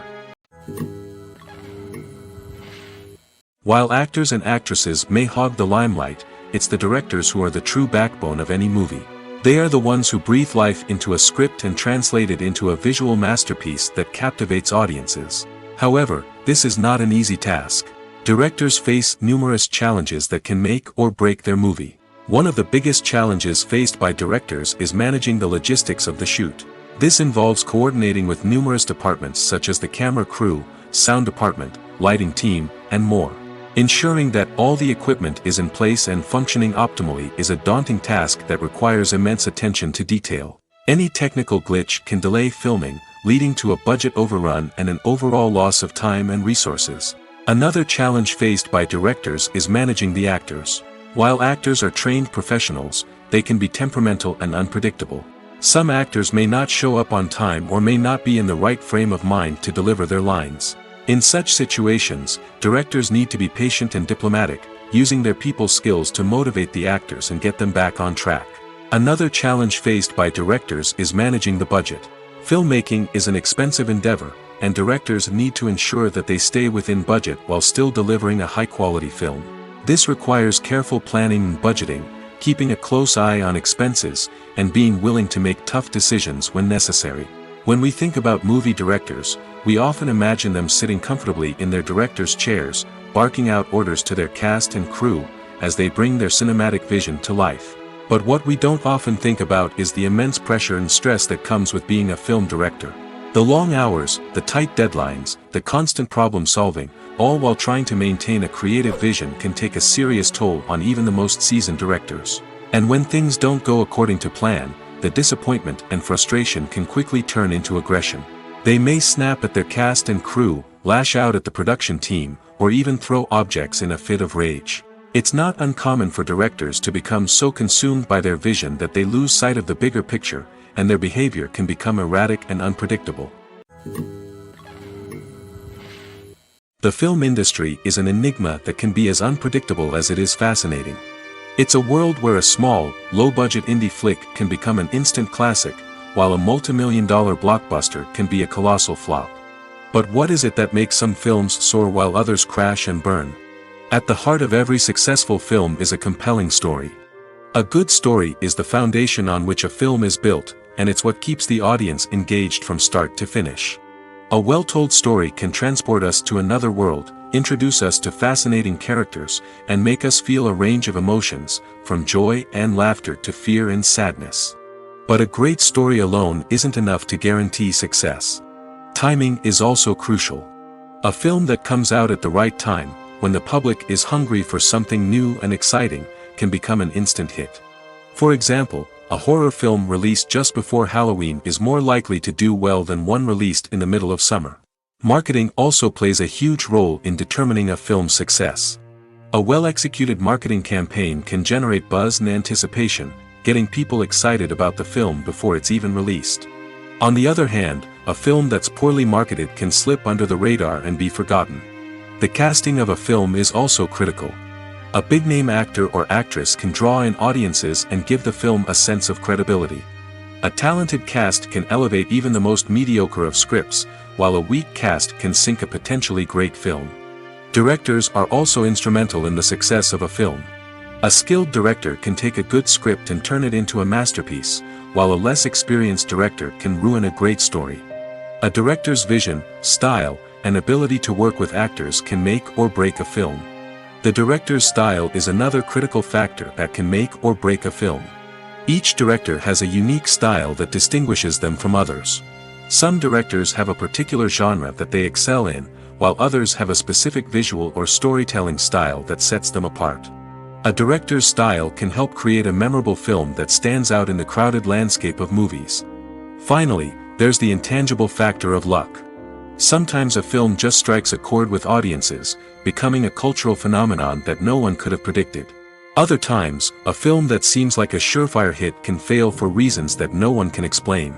While actors and actresses may hog the limelight, it's the directors who are the true backbone of any movie. They are the ones who breathe life into a script and translate it into a visual masterpiece that captivates audiences. However, this is not an easy task. Directors face numerous challenges that can make or break their movie. One of the biggest challenges faced by directors is managing the logistics of the shoot. This involves coordinating with numerous departments such as the camera crew, sound department, lighting team, and more. Ensuring that all the equipment is in place and functioning optimally is a daunting task that requires immense attention to detail. Any technical glitch can delay filming, leading to a budget overrun and an overall loss of time and resources. Another challenge faced by directors is managing the actors. While actors are trained professionals, they can be temperamental and unpredictable. Some actors may not show up on time or may not be in the right frame of mind to deliver their lines. In such situations, directors need to be patient and diplomatic, using their people skills to motivate the actors and get them back on track. Another challenge faced by directors is managing the budget. Filmmaking is an expensive endeavor, and directors need to ensure that they stay within budget while still delivering a high-quality film. This requires careful planning and budgeting, keeping a close eye on expenses, and being willing to make tough decisions when necessary. When we think about movie directors, we often imagine them sitting comfortably in their director's chairs, barking out orders to their cast and crew, as they bring their cinematic vision to life. But what we don't often think about is the immense pressure and stress that comes with being a film director. The long hours, the tight deadlines, the constant problem solving, all while trying to maintain a creative vision can take a serious toll on even the most seasoned directors. And when things don't go according to plan, the disappointment and frustration can quickly turn into aggression. They may snap at their cast and crew, lash out at the production team, or even throw objects in a fit of rage. It's not uncommon for directors to become so consumed by their vision that they lose sight of the bigger picture, and their behavior can become erratic and unpredictable. The film industry is an enigma that can be as unpredictable as it is fascinating. It's a world where a small, low-budget indie flick can become an instant classic, while a multi-million-dollar blockbuster can be a colossal flop. But what is it that makes some films soar while others crash and burn? At the heart of every successful film is a compelling story. A good story is the foundation on which a film is built, and it's what keeps the audience engaged from start to finish. A well-told story can transport us to another world, introduce us to fascinating characters, and make us feel a range of emotions, from joy and laughter to fear and sadness. But a great story alone isn't enough to guarantee success. Timing is also crucial. A film that comes out at the right time, when the public is hungry for something new and exciting, can become an instant hit. For example, a horror film released just before Halloween is more likely to do well than one released in the middle of summer. Marketing also plays a huge role in determining a film's success. A well-executed marketing campaign can generate buzz and anticipation, getting people excited about the film before it's even released. On the other hand, a film that's poorly marketed can slip under the radar and be forgotten. The casting of a film is also critical. A big-name actor or actress can draw in audiences and give the film a sense of credibility. A talented cast can elevate even the most mediocre of scripts, while a weak cast can sink a potentially great film. Directors are also instrumental in the success of a film. A skilled director can take a good script and turn it into a masterpiece, while a less experienced director can ruin a great story. A director's vision, style, and ability to work with actors can make or break a film. The director's style is another critical factor that can make or break a film. Each director has a unique style that distinguishes them from others. Some directors have a particular genre that they excel in, while others have a specific visual or storytelling style that sets them apart. A director's style can help create a memorable film that stands out in the crowded landscape of movies. Finally, there's the intangible factor of luck. Sometimes a film just strikes a chord with audiences, becoming a cultural phenomenon that no one could have predicted. Other times, a film that seems like a surefire hit can fail for reasons that no one can explain.